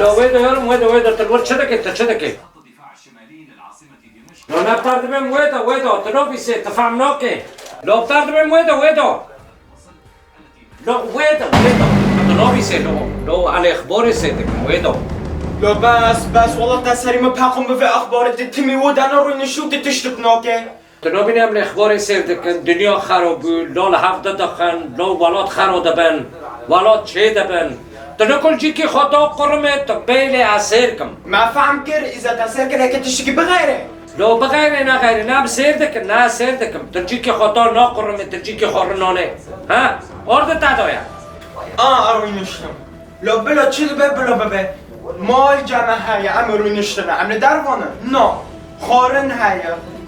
لا ويدا يارم ويدا تقول شدك لو نبترد بهم ويدا تنوفي سي تفهمناكي لو بترد بهم ويدا لا ويدا تنوفي سي لو على اخباري سيدك ويدا لا بس والله تسري ما بحكم في اخبار تتمي ودانا روي نشوت تشتبناكي تنوبي نعمل اخباري سيدك الدنيا خراب لا لحفظ دخن لا ولاد خراب دبن ولاد چه دبن تنقل جيكي خطا قرمت بيلي عسيركم ما فهم كر اذا تسركن هيك تشتكي بغيره لو بغير نا سيردكم ترجيكي خطا ناقرمت ترجيكي خورنانه ها orada تادويا اروي نشتم لو بلا تشيل بلا بابا مال جمع هاي امروي نشتم عم دروانه نو خورن هاي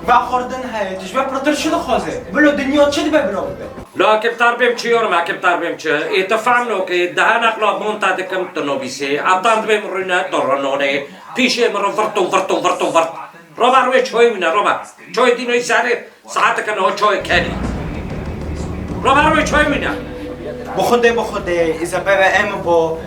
و خوردن هاي تشبه براتر شده خوازه بلا دنیا چه بلا بابا لا كبتار بهم چی يورم كبتار بهم چه اتفهمنو که ده نقلا منتدكم تنوبيسي عطاند بهم رونا تورنانه پیشه مرو ورت روبا روی چوی مینا روبا چوی دینوی ساعت کنه ها چوی کنی روبا روی چوی مینا بخوده اذا بابا ام با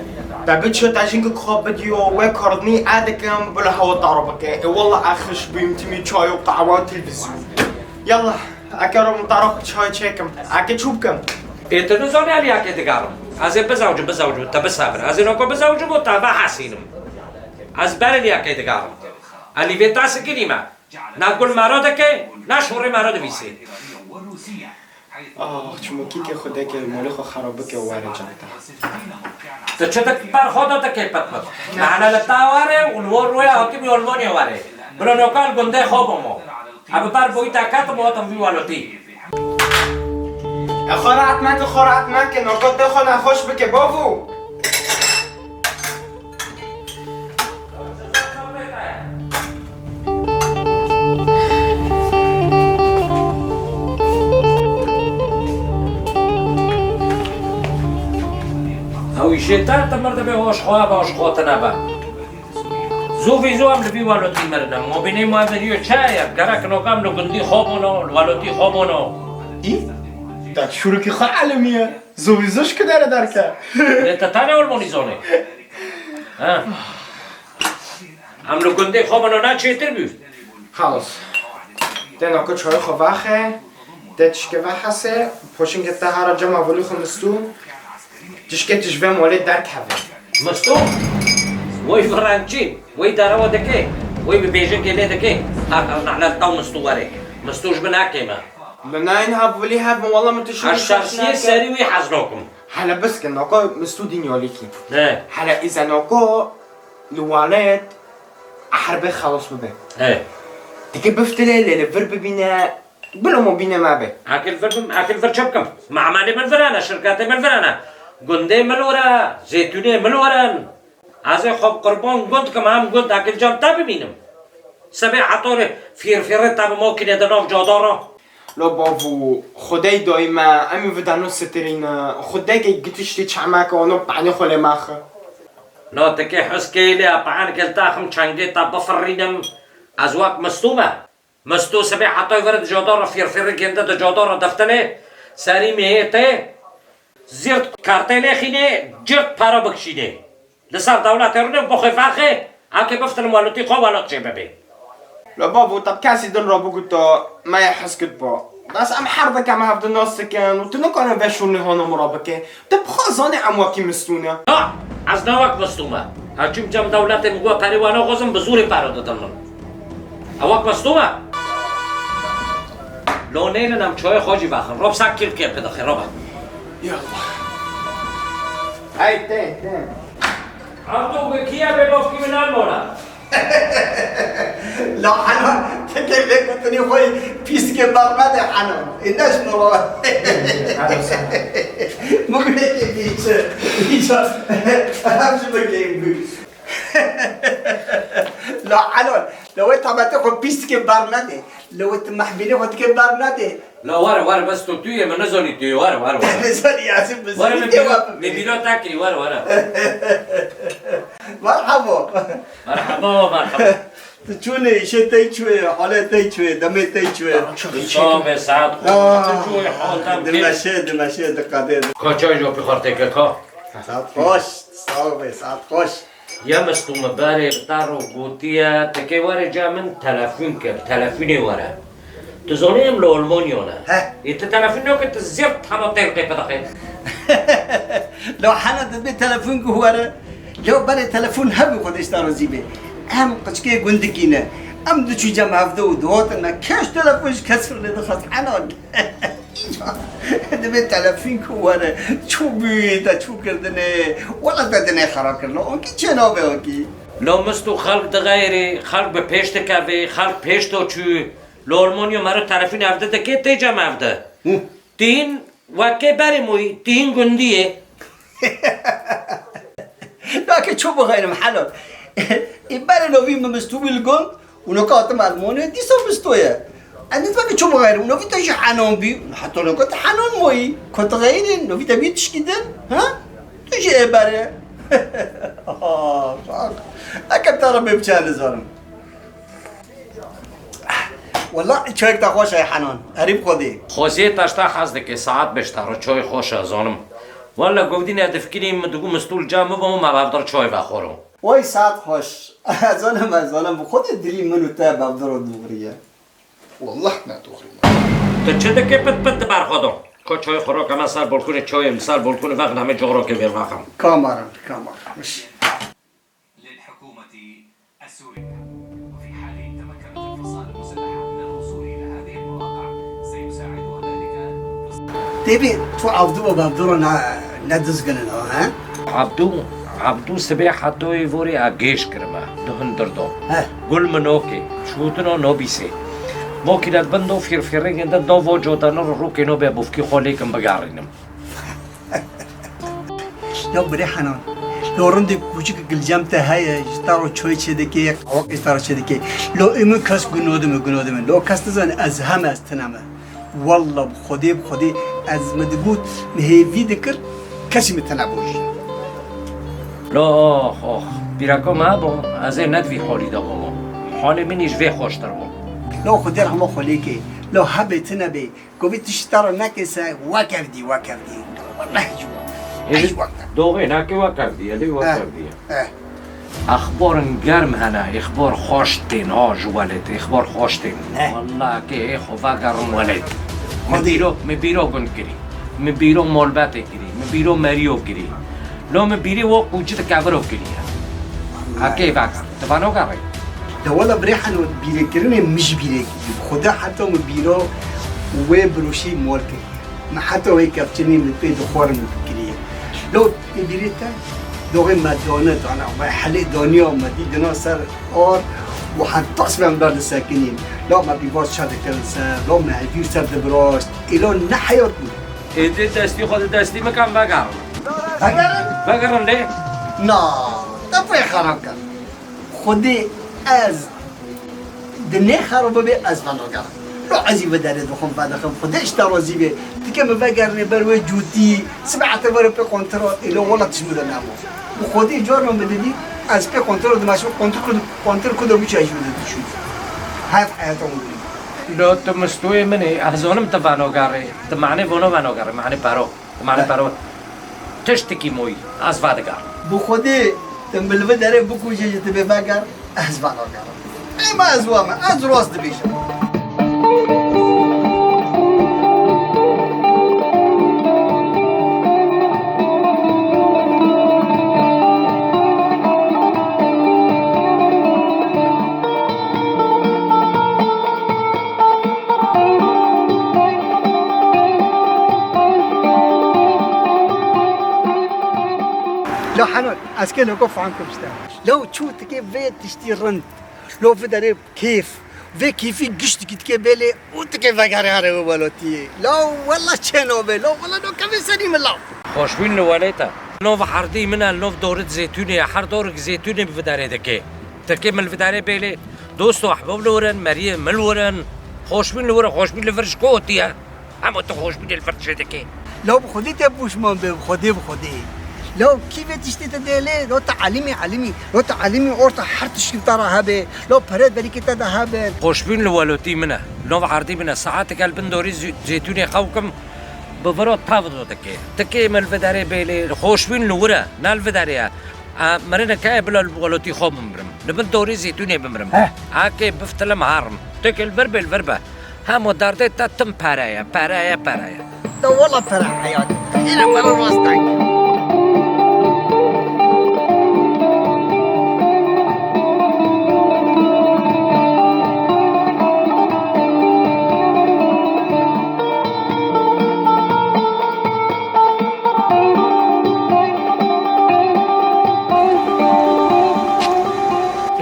بابا شو تاجينك خواب بديو وكردني عادكم بلا هوا طربك والله اخش بيمتمي شاي وقهوه وتلفزيون يلا اكرم طرق شاي تشيكم اكتشوبكم اتنزوني علي اكي تقارم از بزوجو تبصبر از نوكو بزوجو بطابع حسينم از بلدي اكي تقارم اللي بيتاس كلمة نقول مرادك نشور مراد بيسي شما كيكي خدك المولخ خرابك ووارد جانتا تشتك بار خودتك بطمت معنا للتاواري ونور رويا حكيم يولموني واري بلو نوكال قنده خوبمو ابو بار بوي تاكات موتم في والوتي خورات ما که نوکات دخل نخوش بکه بابو او يشيطان تمرد به هوش خواه تنبا زو هم لبي والوتي مردم مبيني ما بريو چاير گرک نوکم نو گندی خوبونو والوتي خوبونو tak شروکی خواه علمیه زویزوش که داره درکه تتانه اولمونی زونه هم نو گندی خوبونو نه چیتر بیو خلاص ده ناکو چای خواه وخه ده چشکه وخسه پوشین که ده هر جمع ولی خو مستون تشکه تشبه مولی در کبه مستون وی فرانچین وی داروا دکه وی ببیجن که دکه هاکر نحلال تاو مستواره مستوش بناكي ما لناين هاب ولي هاب والله ما تشوف الشخصية ساري ويحزنوكم هلا بس كان نوكو مستودين يوليكي ايه هلا إذا نوكو الوالد حربي خلاص ببه ايه تكي بفتلي اللي الفرب بينا بلا مو بينا ما به اكل فرب شبكم مع ماني بالفرانا شركاتي بالفرانا قندي ملورا زيتوني ملورا عزي خب قربان قند كمان قند اكل جام تابي بينم سبع حطوري فير تابي ممكن يدنوف جادارا لا بابو خدای دایما امی ودانو سترین خدای که گتشتی چمک آنو پانی خاله مخ لا تكي حسكيلي أبعان كلتاخم شانجيتا بفرينم أزواق مستومة مستو سبع حطي ورد جدارة فير كندا جدارة دفتنه ساري مهيته زيرت كارتيلي خيني جرت بارا بكشينه لسر دولة ترنه بخفاخه عاكي بفتن والوتي خوالات شبابي لا بابو طب كاسي دن رابو قلتو ما يحس كد با بس ام حربك عم هفد الناس سكن وتنو كانوا باشوني هون مرابكه طب خازاني عم واكي مستونه لا از نواك مستومة هرچیم جم دولت مگو پریوانا غزم بزوری پارو دادن اواك مستومة لونين نم چای خوجي واخن روب ساكيل كيف بدخل روبا يلا هاي تين عبدو بكيا بلوفكي من المولا لا حنان تكيف لك قلتني خوي بيسك ضربة حنان الناس مروا ممكن هيك بيش أهم شيء بكيف لا حنان لو أنت ما تاخذ بيسك ضربة لو أنت محبيني وتكيف ضربة لا ورا بس توتوية من نزولي توي ورا نزولي يا سيد ورا مبيلو تاكري ورا مرحبا تشوني شتي شوي حالتي شوي دمي تي شوي شام ساعت خود حالتم دمشق دقادر کجای جو بخورته که کا ساعت خوش ساعت خوش يا مستوم باري بتارو قوتيا تكي ورا جا من تلفون كر تلفوني ورا تزونيم لو المونيونا ها؟ انت تلفوني كنت زفت حنا تلقي بدقي لو حنا دبي تلفون كوارا لو بري تلفون هبي خد اشتارو زيبه هم قشكي قندكينا ام دو چو جمع هفدو دوات انا كاش تلفونش كسر لدخلت حنان دبي تلفون كوارا چو بيتا چو كردنه ولا تدنه خراب كرلو انكي چنابه انكي لو مستو خلق دغيري خلق بپشت كافي خلق پشتو چو لو المونيو مرو تلفوني هفده تكي تيجا مفده تين وكي باري موي تين قنديه لكن شو بغير محلو يبالي لو في مستوي الجون ونقاط مع المونيا دي صار مستوية أنا تبغى شو بغير ونو في تجي حنون بي حتى لو كنت حنون موي كنت غيرين لو في تبي تشكيدن ها تجي يبالي أكيد ترى بمشان زارم والله شويك تخوش يا حنون قريب خدي خوزي تاشتا خازدك ساعات بشتارو چوي خوش ازانم والا گفتین ادفکری مدگو مستول جامو با ما بابدار چای بخورم وای ساعت خوش ازانم خود دلی منو تا بابدار دوغریه والله نه دوغریه تو چه دکه پت برخودم که چای خورا که مثال بلکون چای مثال بلکون وقت همه جغرا که بیرواخم كاميرا مش للحكومة السورية وفي حال تمكنت الفصائل المسلحة من الوصول إلى هذه المواقع سيساعدها ذلك تبي تو عبدو بابدور ندزگنن ها عبدو سبه حتوی وری اگیش کرمه دهن دردو ها گل منوکی شوتنو نو بیسی ما که داد بندو فیرفیرنگ اند دو وجودن رو که نو به بفکی خالی کم بگارینم لو بري حنان لو رندي كوچك گلجامته هاي ستارو چوي چدكي اوق ستارو چدكي لو ام كاس گنودم لو كاست زن از هم استنامه والله بخدي از مدغوت مهيفي دكر كاسي متنابوش لا آخ بیرکا ما با از این ندوی حالی دا با ما حال منیش وی خوشتر با لو خدير هم خليكي لو حبيت نبي قوبيت تشترى نكسه وكفدي والله جوا ايش وقت دوغی نکی وکردی علی وکردی اخبار گرم هنه اخبار خوشتین ها جوالت اخبار خوشتین والله که اخو وگرم ولد مبیرو گند گری مبیرو مولبت گری مبیرو مریو گری لو مبیری و قوچت کبرو گری اکی وگر تبانو گری ده والله بريحة انه بيركرني مش بيرك خدا حتى من بيرو وبروشي مولك ما حتى هيك كابتني من بيت خوار من فكريه لو بيريتا دوغي ما دونت انا ما حلي دنيا ما دي ديناصور اور وحنتصل من بلاد الساكنين لو ما بيبوس شاد كنسا لو ما هيفير سر دبراست الى نحياتنا ایدی دستی خود دستی مکم بگرم اگر بگرم ده نا تفاي خراب كان خدي از دنيا خرابه بي از فنوكا لو عزيبه داري دخون بعد خم خدي اشتروا زيبه تكمل بقرني بروي جوتي سبعة بري بي كونترول الى ولا تشمل نامو وخدي جورنا مددي از بي كونترول دماشو كونترول كده مش هيجي شو هاي حياتهم لو تمستوی منی احزانم تبانو گره تمعنی بونو بانو گره معنی پرو تشتکی موی از وادگر بخدي تنبل داري بكو جيجي تبي بقر از فنوكا اي ما ازوامه از راس دبيشه لو حنون اسكن وقف عنكم استاذ لو تشو تكيف في تشتي رند لو في داري كيف في كيفي قشت كتكبلي وتكيف غاري هاري وبلوتي لو والله تشينوبي لو والله لو كم سليم الله خوشبین لوالیتا نوف حردی منال نوف دورت زيتوني هر دورك زيتوني بفداره دكي تكي من الفداره بيلي دوستو احباب لورن مريم ملورن خوشبین لورن خوشبین لفرش كوتيا اما تو خوشبین الفرش دكي لو بخدي تبوش من بخدي لو كيف تشتي تدلي لو تعلمي لو تعلمي اورتا حرتش ترى هبه لو بريد بريك تدا هبه خوشبین لوالوتی منه نوف حردی منه ساعات قلبن دوري زيتوني خوكم بفرو تافضو دكي من الفداره بيلي خوشبین لورا نال الفداره مرينا كاي بلا الولوتي خو بمرم لبن دوري زيتوني بمرم هاكي بفتلم هارم تك الفربة هامو داردي تتم بارايا ده والله فرح حياتي انا مرة راستك.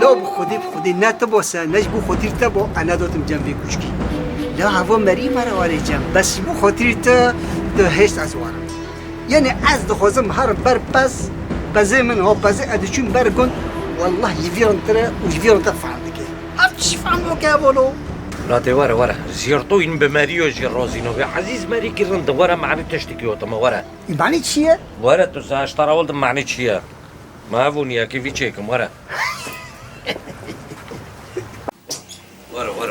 لو بخودی نه تبوسه نجبو خودی تبو انا دوتم جنبی کوچکی لا هوا مری مرا ولی جنب بس بو خودی تا ده هشت از وارم یعنی از دخوازم هر بر پس بزه من ها بزه ادچون برگون والله يفيرن ترى ويفيرن تفعل دكي هفش فهمو كابولو لا دي ورا زيرطوين بماريو جيروزينو عزيز ماري كيرند ورا معني تشتكي وطما ورا معني تشيه ورا تزاش ترى ولد معني تشيه ما فونيا كيف يتشيكم ورا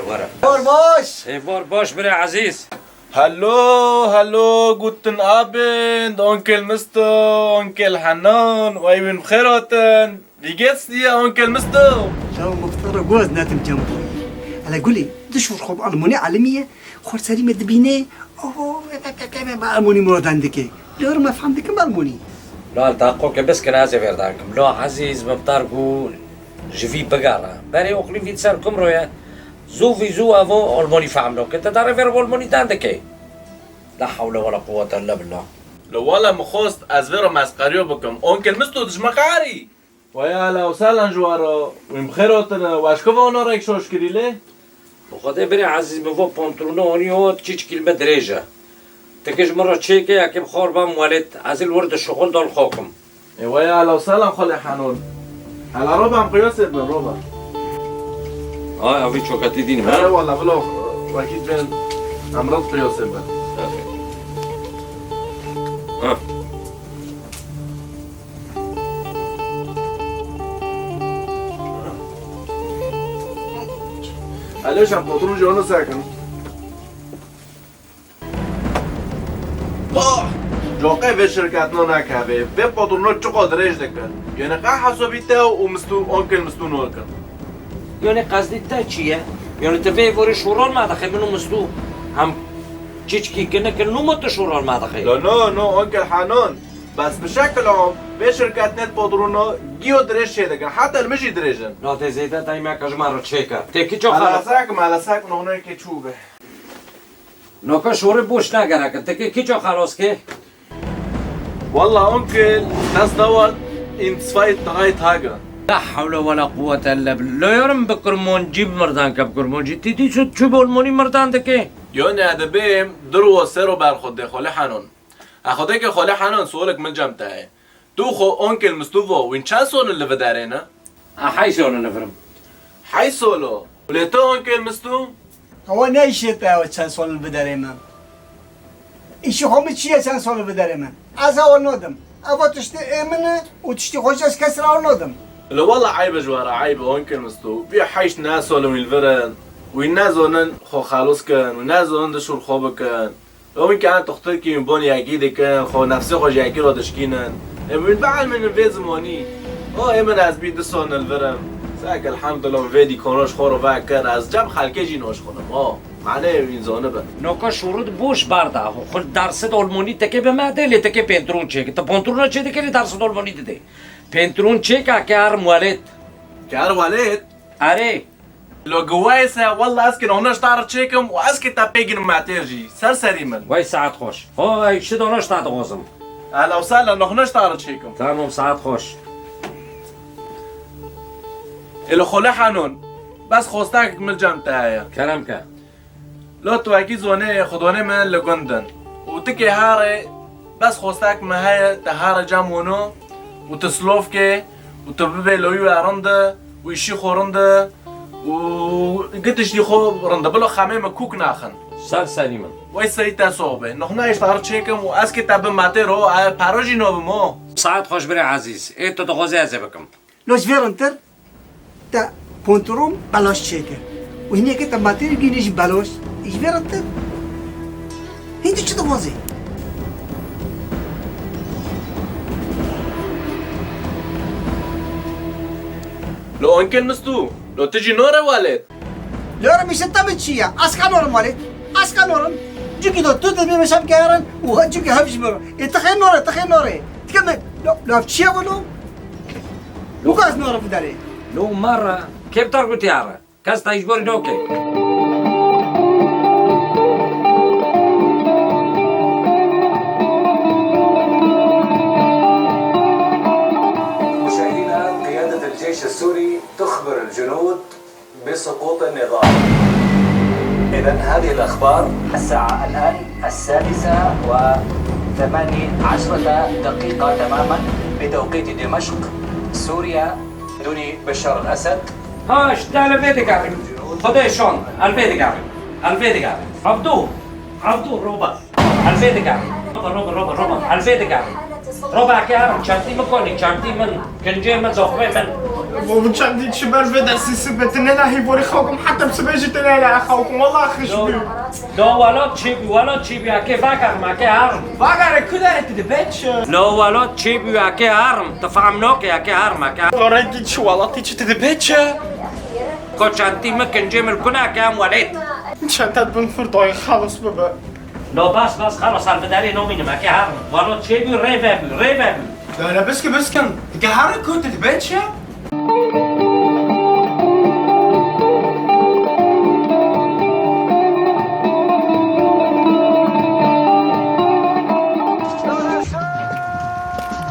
ورا بوربوش اي بوربوش بري عزيز هلو guten Abend Onkel Misto Onkel Hanan وأيوين بخيراتن wie geht's dir Onkel Misto شو مفترض جوز ناتم جنبوي على قولي دشور خب ألموني عالمية خور سريمة دبينة أوه ما ألموني مراد عندك لور ما فهم دك ما ألموني لا التاقوك بس كان عازف يردانكم لو عزيز مبتاركو جفي بقارة باري أقلي في تساركم رويا زو افو الموني فهملو كنت تعرف الموني تاندك لا حول ولا قوة الا بالله لو والله مخوست از ورا مسخريو بكم Onkel Misto دجمقاري ويا هلا وسهلا جوارو وين بخيراتن واشكوفا اونا رايك شوش كريلي وخذ بري عزيز بفو بونترونوني هو تشيك المدرجة تكيش مرة تشيكي يا كيف خوربا موالد از الورد الشغل دول خوكم ويا هلا وسهلا خالي حنون على ربع قياس ابن ربع افي شوكاتي ديني لا ما والله بلو واكيد بين امراض قياس ابن ليش عم تطرون جوانا ساكن؟ جوقي في شركاتنا ناكابي في بطرنا چقدر ريش دكن يعني قا حسابي تاو ومستو أونكل مستو نوركن يعني قصدي تا چيه؟ يعني تبي فوري شورال ما دخل منو مستو هم تشيكي كنا كنو مت شورال ما دخل لا نو أونكل حنون بس بشكل عام في شركاتنا بطرنا جيو دريش شي دكن حتى المشي دريجن لا تزيدا تايما كجمار تشيكا تكي چو على خلاص على ساكن هنا كي تشوبه نوكا شوري بوش ناگرا تكي كي چو خلاص كي والله أونكل das dauert in 2-3 Tagen لا حول ولا قوة الا بالله لا يرم بكرمون جيب مردان كبكرمون جي تيتي شو تشوف الموني مردان دكي یعنی ادبیم درو و سه رو برخورده خاله حنون اخوده که خاله حنون سوالک من جمعه تو خو اونکل مستوفو وین چند سال اللي بداره نه؟ حي سونا نفرم حی سالو ولی تو اونکل مستو؟ هو نيشت او چند سال بداره من ایشی همه چیه چند سال بداره من از اول نادم اول تشتی امنه و تشتی خوش از کسر اول نادم لا والله عيب جوارا عيب اونکل مستو بیا حیش نه سالو الفرن وین نزونن خو خالص کن و نزونن دشور خوب کن ومن كان تختار كي يبون يعقيد كان خو نفسه خو جاكي رو دشكينا من بعد من الفيز زماني من از بيد سون الفرم ساك الحمد لله فيدي كونوش خورو فاكر از جب خلكي جي نوش خونم معناه این زانه به نوکا شورود بوش برده خود درس دولمونی تکه به مده لی تکه پنترون چه تا پنترون چه دیگه درس دولمونی دیده پنترون چه که هر موالد كار والد اره لو جوايسه والله اسكن هوناش تعرف تشيكم واسكن تابيجن مع تيرجي سرسري من وای ساعت خوش های شد آناش تا دوازم اهلا وسهلا نحناش تعرف تشيكم تمام ساعت خوش الو خله حنون بس خوستك من جمتايا کرم که لو تو اكيد زونه خدونه من لغندن وتكي هاري بس خوستك ما هي تهارة جامونو وتسلوفكي وتببي لويو ارنده ويشي خورنده وقدش دي خو رنده بلو خامه كوك ناخن سر سلیمم وای سری تصوبه نحنا اشتهار چیکم و از که تب ماته رو پاروژی نو بمو ساعت خوش بری عزیز ای تو دغوزی ازه بکم لوش فيرنتر تا بونتروم بلاش تشيكر وهنا كده ماتيري جينيش بلاش ايش فيرنتر هيدي شو دوازي لو انكل مستو لو تجي نورة والد لورا مش تبي شيء أسكان نورم والد أسكان نورم جوكي دو تو تبي مشام كارن وهاد جوكي هبج مرة يتخيل نورة تخيل نورة تكمل لو تشيا ولو لو كاس نورة في داري لو مرة كيف تربط يارا كاس تايجبوري نوكي مشاهدينا، قيادة الجيش السوري تخبر الجنود بسقوط النظام. إذا هذه الأخبار الساعة الآن 6:18 تماما بتوقيت دمشق سوريا دون بشار الأسد. هاش ده الفيديو قاعد خذي شون الفيديو قاعد عبدو روبا الفيديو قاعد روبا الفيديو قاعد روبا كيار شانتي مكوني شانتي من كنجي من زخمي من ومشان شباب بدأ سيسبتنا لا هي بوري خوكم حتى بسبيجتنا لا خوكم والله خش بيو لو ولا تشيبي كيف فاكر ما كيار فاقر كده تدبتش لو ولا تشيبي كيار تفهم نوكي كيار ما كيار وريكي شو والله تيجي تدبتش كو شانتي ممكن جيم كنا كام وليد مشان تدبن فردوي خلص بابا لو بس خلص البداري نومين ما كيار ولا تشيبي ريفابي لا بسكن تقهر كنت تدبتش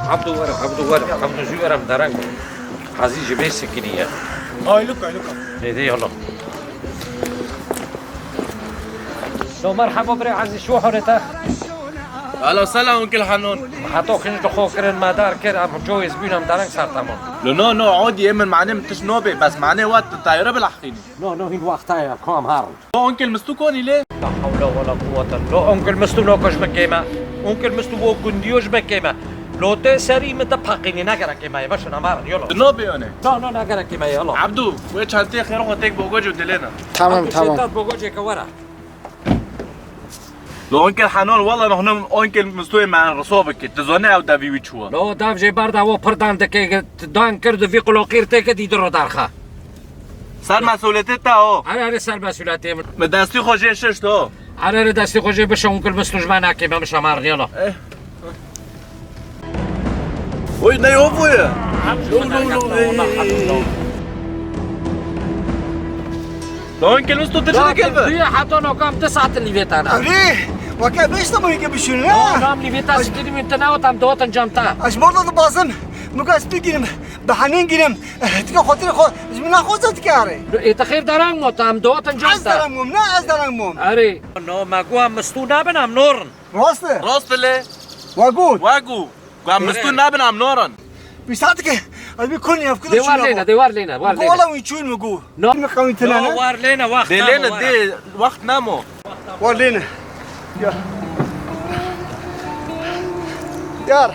عبدو زويرم درنگ عزیز جبه سكينية لوكا هيدي يلا لو مرحبا بري عزيز شو حرته اهلا وسهلا انكل حنون حتى خنج دخو كرن مدار كر ام جويز بينام درنگ صار تمام لو نو عودي يمن معناه متش نوبي بس معناه وقت الطيارة بالحقيني نو هين وقتها كام هار لو انكل مستو كوني ليه لا حول ولا قوة لو انكل مستو نوكش بكيما انكل مستو بو كنديوش بكيما لو تسري متبقيني نقرا كيما باش نمار يلا نوبي انا لا نقرا كيما يلا عبدو ويش هالتي خير وقتك بوجو ودلينا تمام شتات بوجي كورا لو انكل حنون والله نحن انكل مستوي مع رصوبك تزوني او دافي ويتشوا لو داف جي بردا و پردان دكي دان كرد في قلوقير تك دي درو دارخه صار مسؤوليتي تاعو انا سال مسؤوليتي مداستي خوجي شش تو انا دستي خوجي باش انكل مستوج معنا كيما مش امار يلا وي نيوفو يا لو انكل مستو تجي كلبه هي حتى لو كان 9 اللي فيت انا أبريه وكا بيش تمو بشون نعم اللي فيت سكيني من تناوت ام دوتن جامتا اش مرضى بازم مكاس بيجينم بحنين جينم تكا خاطر خو زمنا خوزت كاري يتخير داران موت ام دوتن از جامتا درم مم نا از درم مم اري نو ما قوام مستو نابن ام نورن راسته راست ليه واقول واقو قام مستو نابن عم نورن بيساتك ابي كوني افكر ديوار لينا والله ويشون مقول نو مقاوي تلانا وار لينا وقت دي لينا دي وقت نامو ورينا يار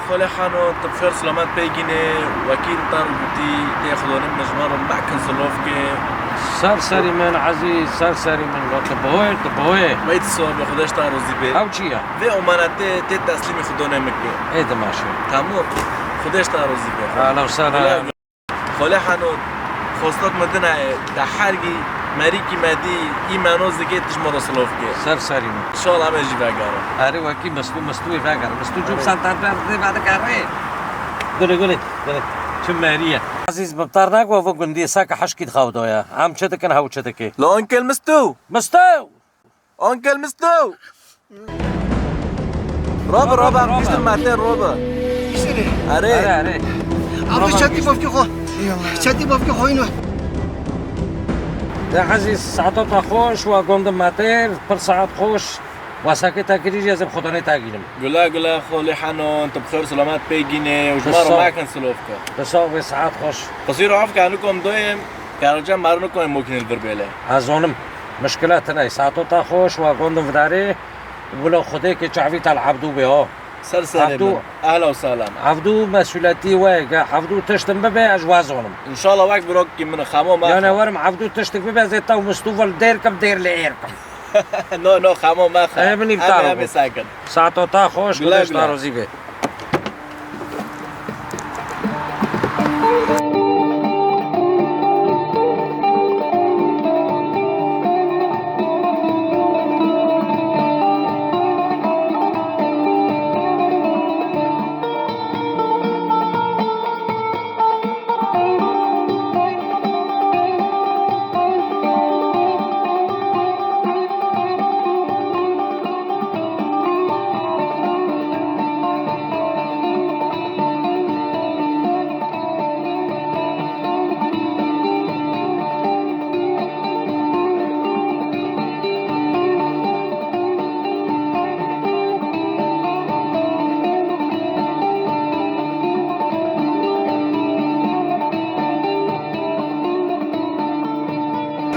خاله حانو تبخير سلامات بيجيني وكيل طاربوتي تاخذون مجمار مع كنسلوف كي سرسري من عزيز سرسري من لو تبوي ما يتصور بخداش طارو زيبي او تشيا ذي اماناتي تي تسليمي خدونا مكي ايه ده ماشي تمام خداش طارو زيبي اهلا وسهلا خاله حانو خواستات مدنا تحرقي مريكي مادي ايمانو زيكي تجمر سلوف كي سرسري من ان شاء الله عم يجي باقارو اري وكي مستوي فاكر مستو جوب سانتاندر دي بعد كاري قولي شو ماريا عزيز بطارناك وفو قندي ساكا حشكي تخاودو يا عم شتكن هاو شتكي لو انكل مستو انكل مستو روبا عم تشتغل معتين روبا يشتري اري عم شادي بفكي خو شادي بفكي خو هنا يا عزيز ساعتها خوش وقوم ماتير بر ساعات خوش وساكتا كريج يزم خداني تاجيلم قلا خولي حنو انت بخير سلامات بيجيني وجمارو ما كان سلوفكا بساوي ساعات خوش قصير عفك عنكم دويم كان رجع مارنكم ممكن البربيله ازونم مشكلات ناي ساعتو تا خوش و گندم وداری ولو خودی که چعویت العبدو به ها سر سلام اهلا وسهلا عبدو مسئولیتی وایگا عبدو تشتم ببه اجوازونم ان شاء الله وقت بروك من خامو ما يعني ورم عبدو تشتك ببه زي تو مستوفل ديركم دير لعيركم نو خامو ما ايه مني بتعرفوا. امي ساكن ساعتو تا خوش بلا قدش بلا. تاروزي به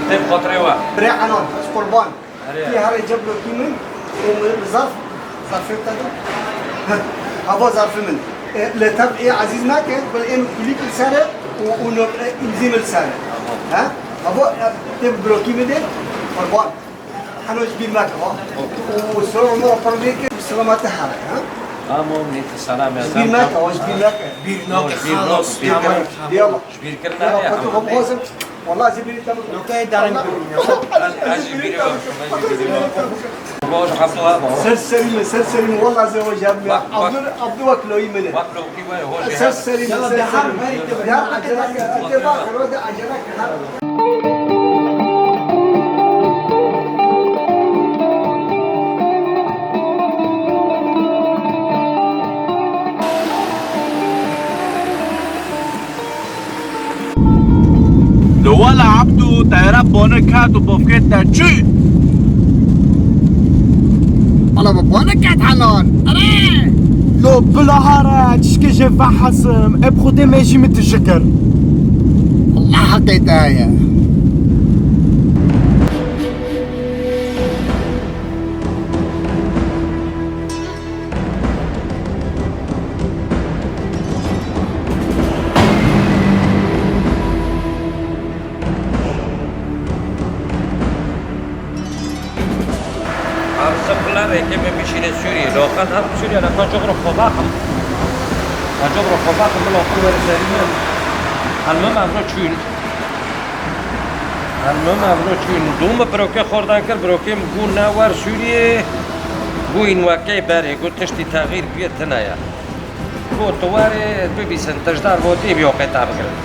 تب خاطري وا بريح عنون ايش قربان هريا. في هذا جاب له كيمن وظرف ظرف تاعو ابو ظرف من لتب ايه عزيز معك بالام كليك رساله ونزيم رساله ها ابو تب بروكي من قربان حنوش بين معك وسرعه مره فرميك بسلامات حالك ها امو منيت السلام يا بين معك زلمه واش بين معك شبير خلاص يلا شبير كرنا يا هم غوزم والله جبريل تمام لو كان دارين باش عبدو هذا سر سليم والله زي ما جاب عبد وكلو يمنه وكلو كيما هو سر سليم سر سليم دار اجرك اتباع رود اجرك لو ولا عبدو تيراب بونك هاتو بوفكيت دا تشي والله بابونك حنان لو بالهارات شكي فحصم ابخدي ماشي متشكر والله حقيقة يا أرسل ركب بشين سوريا لو كان أرض سوريا أنا كان جغرف خباقم كان جغرف خباقم من الأخوة الرسالية المهم أبنو تشون المهم أبنو تشون دوم بروكي خوردان كر بروكي مقول ناور سوريا قوين واكي باري قلت تشتي تغيير بيت هنايا قلت تواري بيبي سنتجدار بوتي بيوقي تابقرن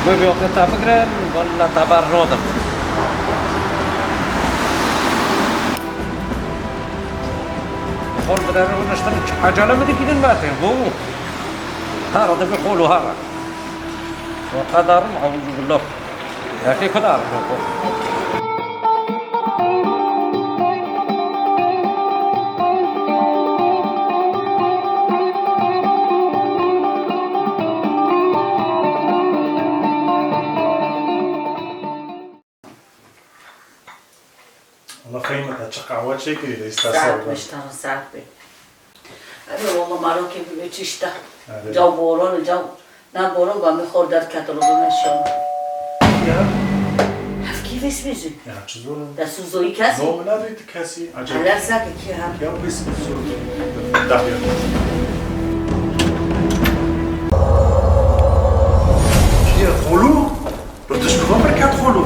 بيوقي تابقرن ولا تابار نودن خول بدنا نشتري حاجة لا بدي كده نباتر بو هذا ده بيقولوا هذا وقدر أعوذ بالله يا أخي قدر والله فهمت هتشقع وات شكل إذا ساعات استاذ بشتغل ساعات بي أنا والله معلوم كيف بتشتغل هذا. جو بورون الجو نا بورون قام يخور در كاتالوج مشون هف كيف اسمه يا چزور دستو زوی کسی نو ندارید کسی عجب علر ساکه کی هم یا بس زور دهیا يا خلو رتش كمان بركات خلو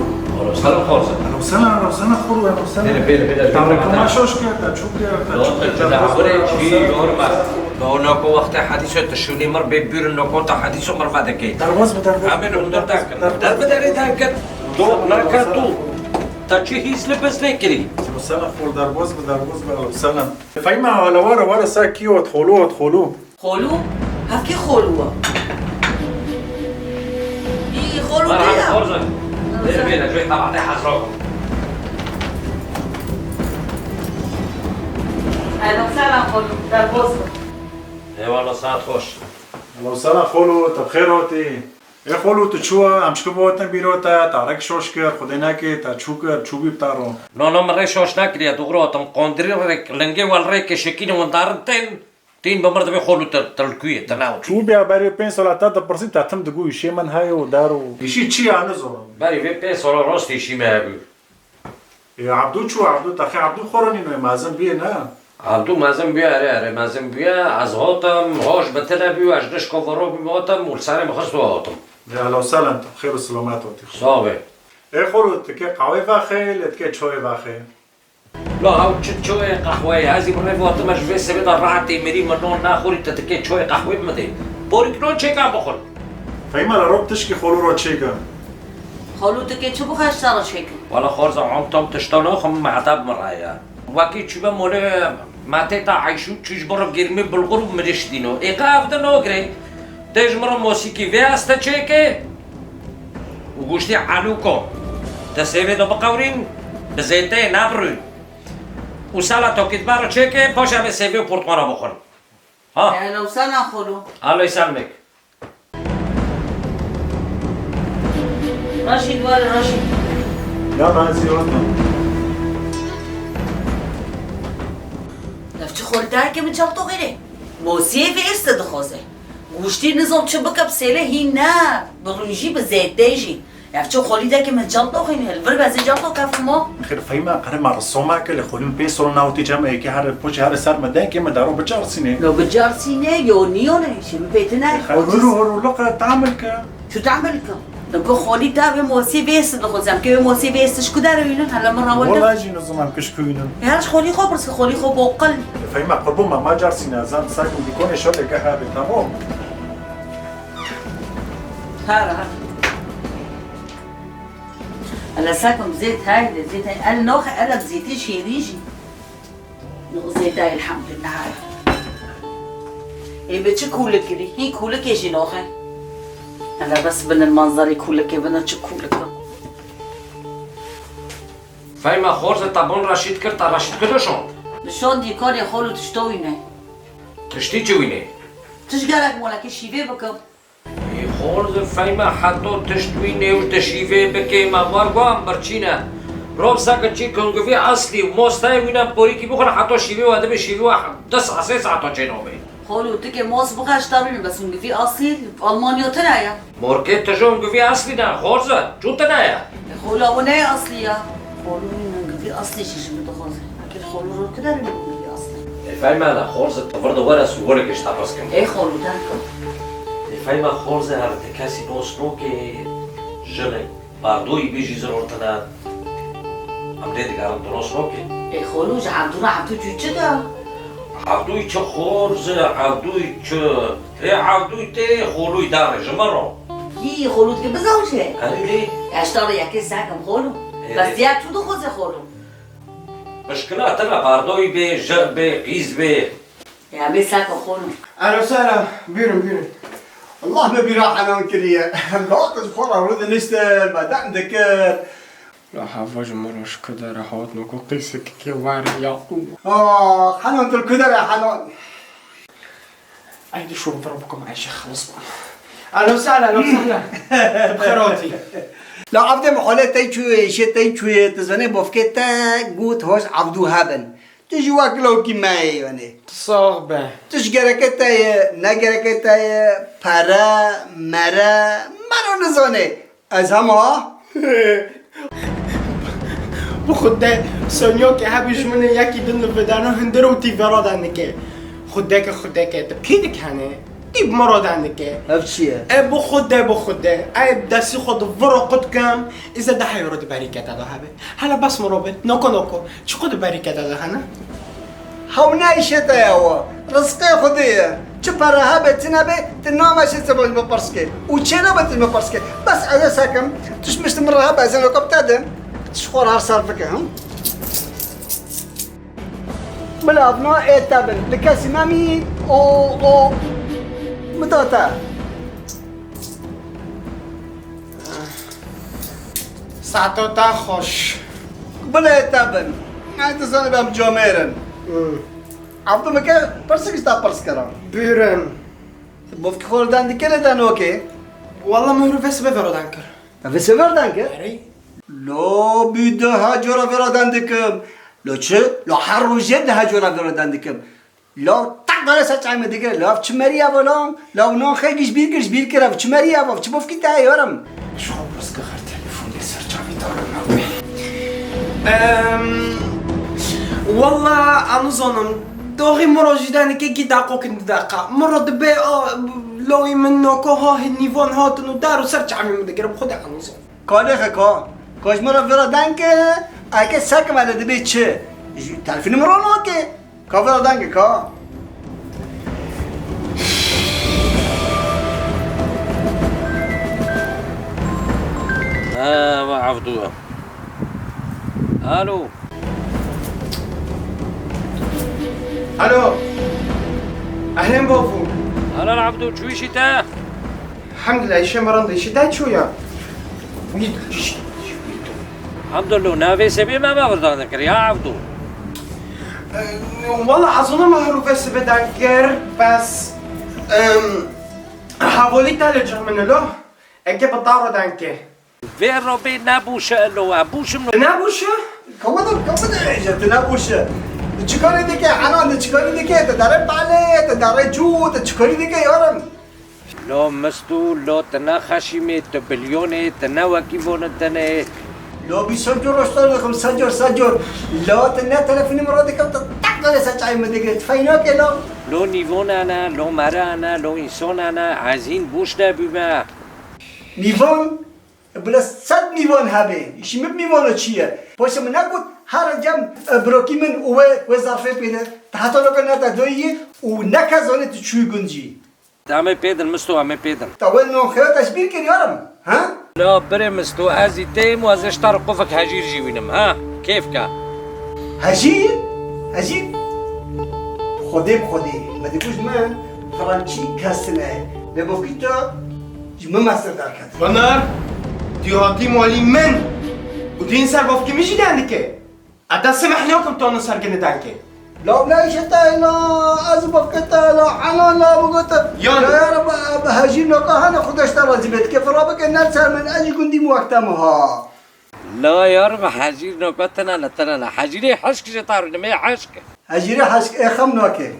سلام خالص انا وسنه خلو انا وسنه بيلا تعرف ما شوش كده شو نوكو وقت حديث تشوني مر بيبير نوكو تا حديث مر بعد كي دروز بدر عامل ندر تاكل در بدر تاكل دو ناكاتو تاچي هيس لبس نكري وسنه خل دروز بدر وسنه فايمه ولا ورا ساكيو ادخلوا خلو هف کی خلوه ای خلو مرحبا بیا خالص بيلا جوي طبعا حضراتكم اهلا وسهلا خلو در بوسط اي والله ساعات خوش لو سنه خلو طب خير اوتي ای خلو تو چوه همشکو بوتن بیرو تا تارک شوش کر خودی نکی تا چو کر چوبی بتارو نو مرة شوش ناكريا دغروتم قندري ريك لنجي والريك شكين وندارتين تين بمرد بيخولو تلكوية تناو چوبی بری 5 سال تا پرسی تا تم دگوی شی من هایو دارو ایشی چی آنزو باري في بيس ولا روستي شي ما هبو یا عبدو چو عبدو تخی عبدو خورنی نو مازن بیه نه عبدو مازن بيا اره مازن بيا از هاتم هاش بتنا بيو اجدش كفرو بيواتم والساري مخصو هاتم یا لو سلام خیر و سلامت وتی صابه ای خلو تکی قهوه واخه لتکی چای واخه لا هاو شوي قهوة هذه من رفوات مش في سبيل الراحة تيمري منون ناخوري تتكي شوي قهوة مدي بورك نون شيء كان بخل فایما لروب تشکی خلو رو چیکا خلو تكي شو بخاش صار شيك ولا خورز عم تم تشتغلوا خم معتاب مرايا وكي شو بموله ما تيتا عايشو تشوش برا بجرمي بالغرب مرشدينو إيقاف ده نوغري تجمر موسيقى فياستا تشيكي وقوشتي علوكم تسيبي دو بقورين بزيتي نابروي وسالة كتبارو تشيكي باشا بسيبي وبورتوانا بخل ها يعني لو سنة خلو الله يسلمك راشد والي راشد یا مازی وطن نفتي خول داركي من جلطو غيري موسيه في استدخوزه وشتي نظام تشبكة بسيلة هي نا بغنجي بزيت ديجي نفتي خولي داركي من جلطو غيري الفرق هزي جلطو كافمو خیر فایما قرار مار الصومع که خلون 5 سال ناوتی جمعه که هر پوچ هر سر مدن که مدارو بچار سینه لو بتجار سيني يونيوني شي بيتنا هرو لقى تعمل که شو تعمل لكم؟ نقول خولي تابع موسي بيست دخوزم كيف موسي بيست شكو دارو هلا مرة والله ولا اجي نظام كشكوينن ياش خولي خو برس خولي خو بوقل فایما قربو ما جار سینه زن ساکن دیکونه شده که هر تمام هارا هلا ساكم زيت هاي زيت هاي انا نوخ قلب زيتي شيريجي نو زيت هاي الحمد لله هاي ايه بتش كولك كده هي كولك يا شي نوخه هلا بس بن المنظر يكولك بدنا تشكولك فايما خورز طابون رشيد كرت رشيد كدوشون شلون ديكور يا خولو تشتوينه تشتي جوينه تشقالك مولاك الشيفي بكم خورز فايما حتى تشتوينه وتشيفه بكي ما وارغوام برچينا روب ساكا چي كونغوفي اصلي وموستاي وينا بوريكي بخل حتى شيفه وهذا بشيفه واحد 10 ساعات جنوبي خولو تكي موس بخاش طابين بس في اصيل في المانيا تنايا موركيت تجونغوفي اصلي دا خورزة جو تنايا خولو ابو ناي اصلية خولو في اصلي شي شي متخوزه اكيد خولو كده في اصلي فايما لا خورزة تفرد ورس وورك اشتابسكم ايه خولو داركم فايما خورزة هرتكاسي نوسنوكي جني باردوي بيجي زرورتنا عمدي دقارن دروسنوكي ايه خولو عبدونا عبدو جوجدا عبدوي چه خورزة عبدوي چه ايه عبدوي تي خولوي داره جمرو هي خولو تكي بزوجه هني ليه؟ اشتغل ياكي ساكم خولو بس ديال تو دخوزه خولو مشكلة تنا باردوي بي جر بي قيز بي يا بي ساكم خولو اهلا وسهلا بيرن الله ما براحة انا كريه لا تخورا ولد نستل ما دام ذكر لا حافظ مروش كده راحوت نكو قيسك كي واري يعقوب حنون الكدر يا حنون عيدي شو ضربكم يا شيخ خلص بقى اهلا وسهلا اهلا وسهلا بخيراتي لا عبد محولة تيجي شيء تيجي تزني بوفكتا قوت هوش عبدو هابن تيجي واكلو كي ماي يعني صاغبة تشجركتا نجركتا para مرا مرا نزونه از همه بخدا سونيو که هبیش من یکی دن بدانه هندرو تی فرادن که خدا که تبکیدک هنه تیب مرادن که هفشيه بخدا ای دستی خود ورقت کم ایزا ده حیرات بریکت ادا هبه حالا بس مرابط نکو چی خود بریکت ادا هنه هونا ايشتا يا هو رزقي خديه چپر هبه تنبه تنامش سبب بپرسکه و چنا بت بپرسکه بس على ساكم تش مستمر هبه زين قبتادم تشخور هر صرفك هم بلا ابنا اتابن لكاسي مامي او متوتا ساعتو تا خوش بلا اتابن انت زاني بام جوميرن عبدو مكا برسك استا برسكرا بيرن بوفك خور دان دي كلا دان اوكي والله مهرو بس بذرو دانكر و سفر که؟ اري لا بیده هجورا فرادن دکم لا چه؟ لا هر روزه ده هجورا فرادن دکم لا تق داره سچ عیمه دیگه لا چه مریه بالا لا اونا خیلیش بیر کرد چه مریه با چه مفکی ده یارم شو بس كخر تليفوني سرجع بيدور والله انا ظنم دوغي مرة جداني كي داقو كنت داقا مرة دبي لوي منو كو ها النيفون هاتنو دارو سرجع من مدقرب خدي انا ظن کاله خکا کاش مرا فرادن که اگه سکم علی دبی چه؟ تلفن مرا نه که کا فرادن که کا ما عبدو الو الو اهلا بابو هلا العبدو شو شتا الحمد لله ايش مرضي ايش دايت شو يا الحمد لله نافي سبي ما بردان ذكر يا عبدو والله اظن مهرو بس بدانكر بس حاولت الجر من له اجي بطاره دانكر فين ربي نابوش له ابوش من نابوشه کمده جت نبوشه چیکاری دیگه حنان چیکاری دیگه داره باله داره جو چیکاری دیگه یارم لو مستو لو تنا خشيمه تبليونه تنا وكيفون تنا لا بيسجل رشتار لكم سجل لا تنا تلفوني مرادك تقدر سچای مدگه فینا که لا لو نيفون انا لو مرا انا لو انسان انا عايزين بوش نبيما نیوان بلا صد نیوان هبه ایشی مب نیوانو چیه پاشه من نگود هر جم بروکی من و ظرفه پیده حتی لکه نتا دویی و نکزانه تو چوی گنجی تعمل بيدن مستو عمل بيدن تاول نو خیلی تشبیر کن یارم ها لا بري مستو ازي تيم وازي اشتر قفك هجير جيوينم ها كيف كا هجیر خودی مدیگوش من فرانچی کسنه لبوکی تو جمع مستر در کد بنار ديوهاتي مالي من ودين سر بافكي ميجي دانكي ادا سمح لكم تونو سرقنا دانكي لا بلايشتا لا ازبكتا لا حنان لا بقتا يلا. يا رب هجير نوكا هنا خدش ترازي بيت كيف رابك النار سر من اجي كندي موقتمها لا يا رب حجير نوكتنا لتنا حجيري حشك جتارو نمي حشك هجيري حشك اخم نوكي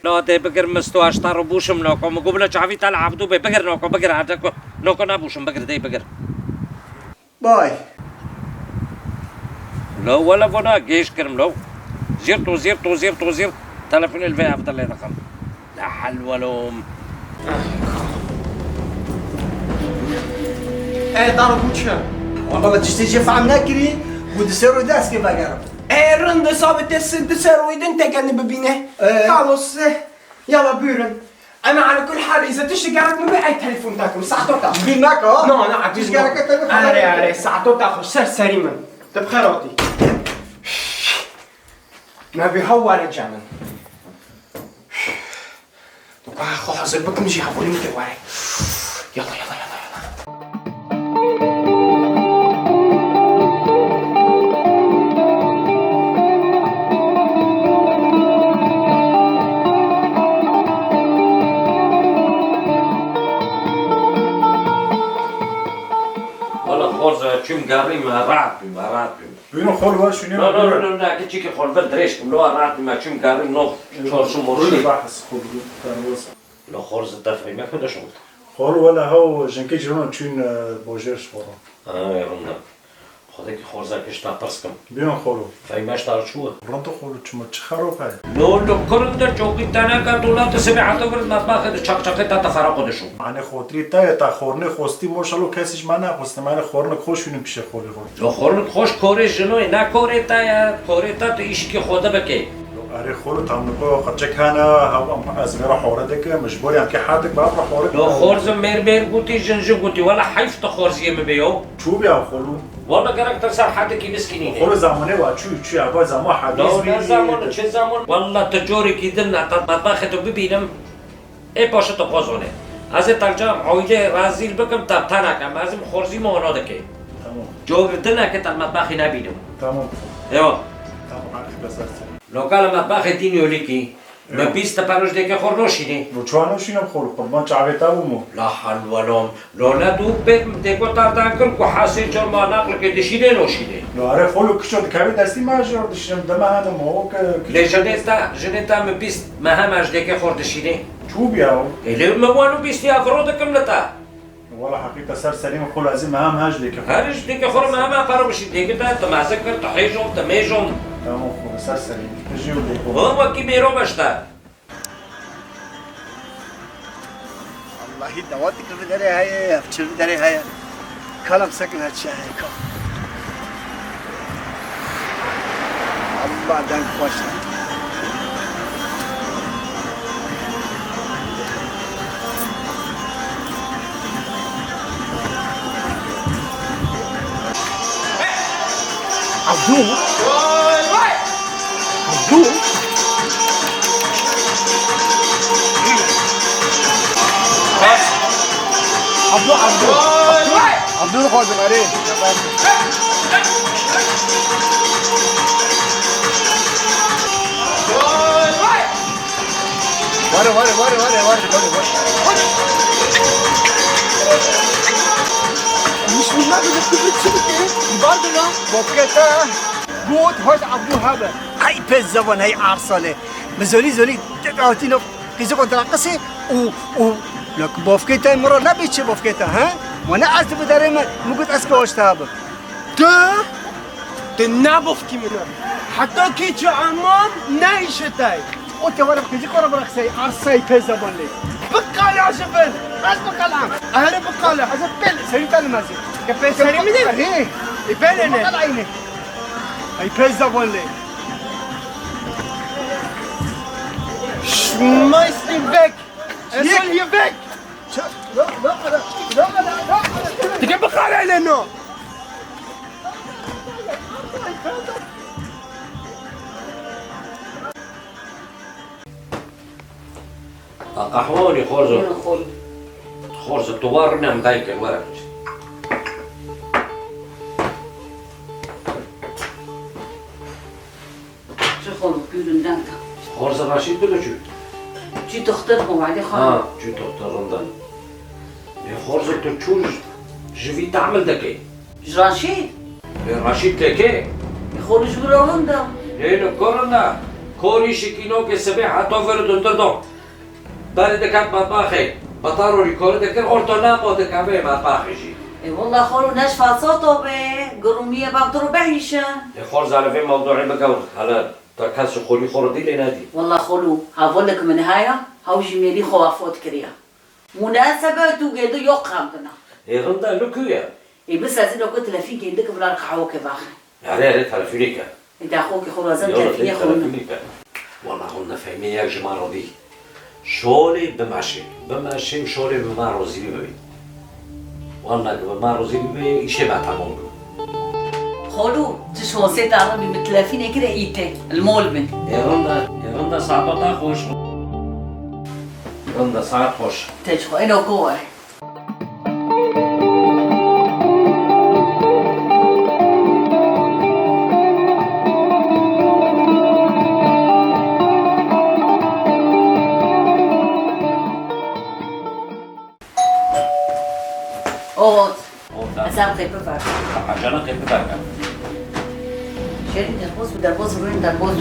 لا ده بقر مستو اشتر بوشم نوكو مقبل شعبي تال عبدو بقر نوكو بقر عندكو نوكو نابوشم بقر دي بقر باي لا ولا بنا جيش كرم لو زير تلفون الفي افضل لي رقم لا حل ولوم ايه دارو بوتشا والله ما تشتي فعم ناكري ودسرو داسكي بقرب ايه رند صابت تسر ويدن تجنب ببينه خلاص يلا بيرن انا على كل حال اذا تشتي قاعد ما بقى تليفون تاكل ساعته تاخذ بين معك ها نو انا عاد تشتي قاعد كتلفون اري ساعته تاخذ سريما تبخيراتي ما بيهور الجمل خو حاضر بكم جي حبولي متواري يلا والله خورز چیم گاری ما رعد بینو خول واش شنو لا كي تشيكي خول بدريش لو رعد ما چیم گاری نو شو مرشي بحث خول تنوس لو خورز الدفعي ما كده شغل خول ولا هو جنكي جرون تشين بوجرش فورا يا رمنا خدك خورزا كشتا برسكم بینو خولو فايما اشتار شو رنتو خولو چما چخرو پای لو كرند چوكي تانا كدولا تسبع تقول ما باخذ چق چق تا تفرق دشو معنی خاطری تا خورنه خواستی ماشالله کسیش من نخواسته من خورنه خوش بینم پیش خولی خورد لو خورنت خوش كوري جنو نا كوري تا يا كوري تا تو ايش كي خوده بكي اره خورو تام نکو قچک هانا هم از میرا حورده که مجبوری هم که حدک بعد را حورده لو خورز مير قوتي جنجو قوتي ولا حيف تخورز يم بيو چو بیا خولو والله كاركتر صار حدك مسكينين خولو زمانه و چو اول زمان حدیث لو نه زمان چه زمان والله تجوری کیدن تا مطبخ تو ببینم ای باشه تو قازونه از ترجم عویله رازیل بکم تا تنکم ازم خورزی مانا دکه تمام جو بدنا که تا مطبخی نبینم تمام ایوا تمام عارف بس لو قال مطبخ دینی ولیکی ما بيست باروش ديك خورنوشيني لو تشوانو شنو بخول قربان شعبي تابومو لا حل ولا لو لا دو بيت ديكو تاردانكر وحاسي جرما نقل كدشيني نوشيني لو عارف خولو كشو دكابي دستي ما جور دشم دما هذا مو ليش جنتا ما بيست ما هماش ديك خوردشيني شو بياو اللي ما وانو بيست يا فرودكم لتا والله حقيقة صار سليم خول عزيز مهام هاج لك هارش ديك خور ما ما باروش ديك تا تماسك تحيجهم تميجهم تمام خول صار سليم تجيو ديكو هو كي بيرو باشتا والله دواتك بدري هاي افشل بدري هاي كلام ساكن هالشيء هيك الله دانك خوش عبدو عبدو عبدو عبدو عبدو خادم عليه ورا مش من ما بدك تبتسمك برضه بوكيتا قوت هاش عبدو هذا هاي بيزون هاي عرصله مزولي تقعدين كيزو كنت راقصي و لك بوفكيتا مرة لا بيتش بوفكيتا ها وانا عارف داريما مو قلت اسكوش تابك تنابوف كيمنا حتى كي تعمم نايشتاي وانت وانا بكيزي كورا برقصي عرصي بيزون لي بقى يا شبل اش بقى العام اهلا بقى له حسب بيل سريت المازي كيف سري منين ايه يبان بقى انا عيني هاي بيزون لي شمايسني بك اسال هي بك لا تجيب بقى على لانه قحواني خورز توارنا مبايك الورق شو خلو بيقولوا دانكا خورز رشيد بلو شو جي تخترقوا بعدين خلو جو دكتور رمضان خورز تشوج جوي تعمل دكي رشيد رشيد كيكي يخلو شو بروندا لينو كورونا كوري شكينو كسبيحة توفر دندردون داري دكات مطبخي بطارو ريكورد دكتور اورتونا بودكابي مطبخي جي اي والله خلو نشفى صوته به قرومية بقدروا بعيشة خورز على فين موضوعي بقول هلا تكاس خولي خوردي لنادي والله خلو هقول لك من هايا هاو جميلي خوافوت كريا مناسبة توجد يقام بنا ايه غندا لوكيا اي بس هذه لو كنت لفيك يدك بلا ركحوك باخي يعني ريت على فيليكا انت اخوك خلو زين كافيه خلو والله هن فاهمين يا جماعة دي شولي بماشي وشولي بماروزي ببي والله بماروزي ببي إيشي ما تعمل خلو تشو سيت عربي متلافين كده ايته المولمن يا غندا ساعة خوش غندا ساعة خوش تشخو انا وقوة اوت اسام خير بفر عجلة خير بتاعك شيرين دربوز روين دربوز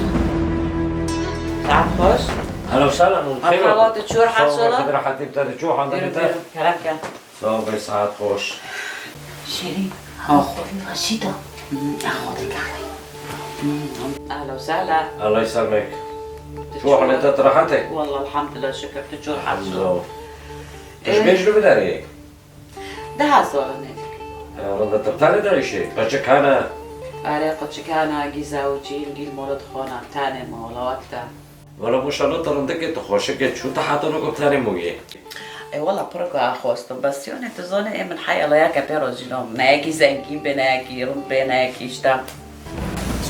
تعال خوش هلا وسهلا مرحبا تشور حال شغلة قدر حتى ابتدى تشوف عندنا كلام كان صوبي ساعة خوش شيرين اخوي رشيدة اخوتك اهلا وسهلا الله يسلمك شو حالتك راحتك؟ والله الحمد لله شكر تشور حال شغلة ايش بيجلو بداري؟ ده هالصورة والله تبتالي داري شيء بچه كانا آره قدشکانا گیزاوچی گیل مولد خانه تانه مولا وقتا ولا ما شاء الله ترندك تخوشك شو تحت انا قلت ثاني مويه اي والله بركو اخوستم بس يوني تزوني من حي الله ياك بيرو جنوم ناكي زنكي بناكي رب بناكي اشتا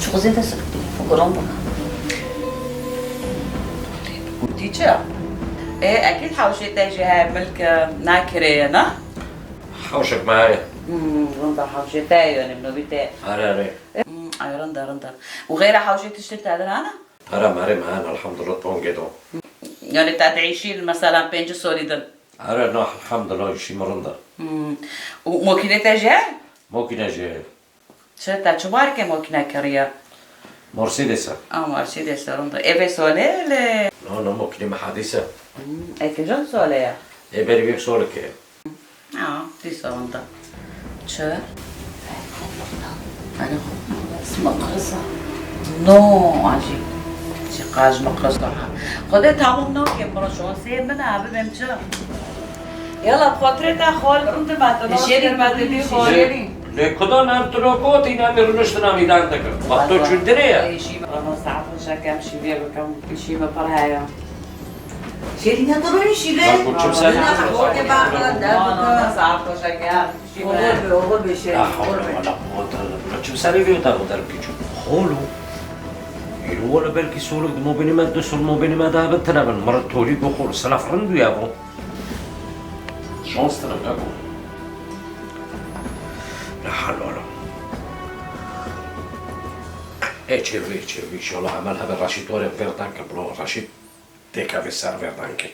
شو زيت سكتي فوق رمبك تيجا ايه اكيد حوشي تاجي هاي ملك ناكري انا حوشك معايا رندا حوشي تاي يعني منو بيتاي اري اي رندا وغيرها حوشي تشتري هذا انا ماري معانا الحمد لله بونجدو. يعني تعيشين مثلا 5 سالي دل. نح الحمد لله شي مرندا. وماكينة جاء؟ ممكن اجي شو تشوارك ماكينة كريا؟ مرسيدس. مرسيدس رندا. إيه سالي لا؟ نو ممكن محادثة. إيه كم سالي يا؟ ايه بري بيك سولك. دي سالندا. شو؟ أنا اسمه قرصة. نو عجيب. شقاج مقرصة. خذي تعمل نو كم برشون سيب منها بمشى. يلا بخاطري تاخذ انت ما تنشري ما تبي خالي لكذا نرتلوكوت إن رنشتنا ميدان دكر. وقتو شندريا. شيء انا ساعات شكام شيء بيكم شيء ما برهايا شيء نضروري شيء ما كنت مسافر. انا ساعات شكام شيء هو بشيء لا حول ولا قوة إلا بالله. شو مسافر فيه تاخذ دربكيشو. خولو. يلو ولا بالكي سولك مو بيني ما دسول مو بيني ما ده بتنا بالمرة تولي بخور سلاف رندو يا أبو. شانس تنا أبو. لا حول ولا. چه وی شالا عملها به رشید واره وردن که بلا رشید دیکه به سر وردن که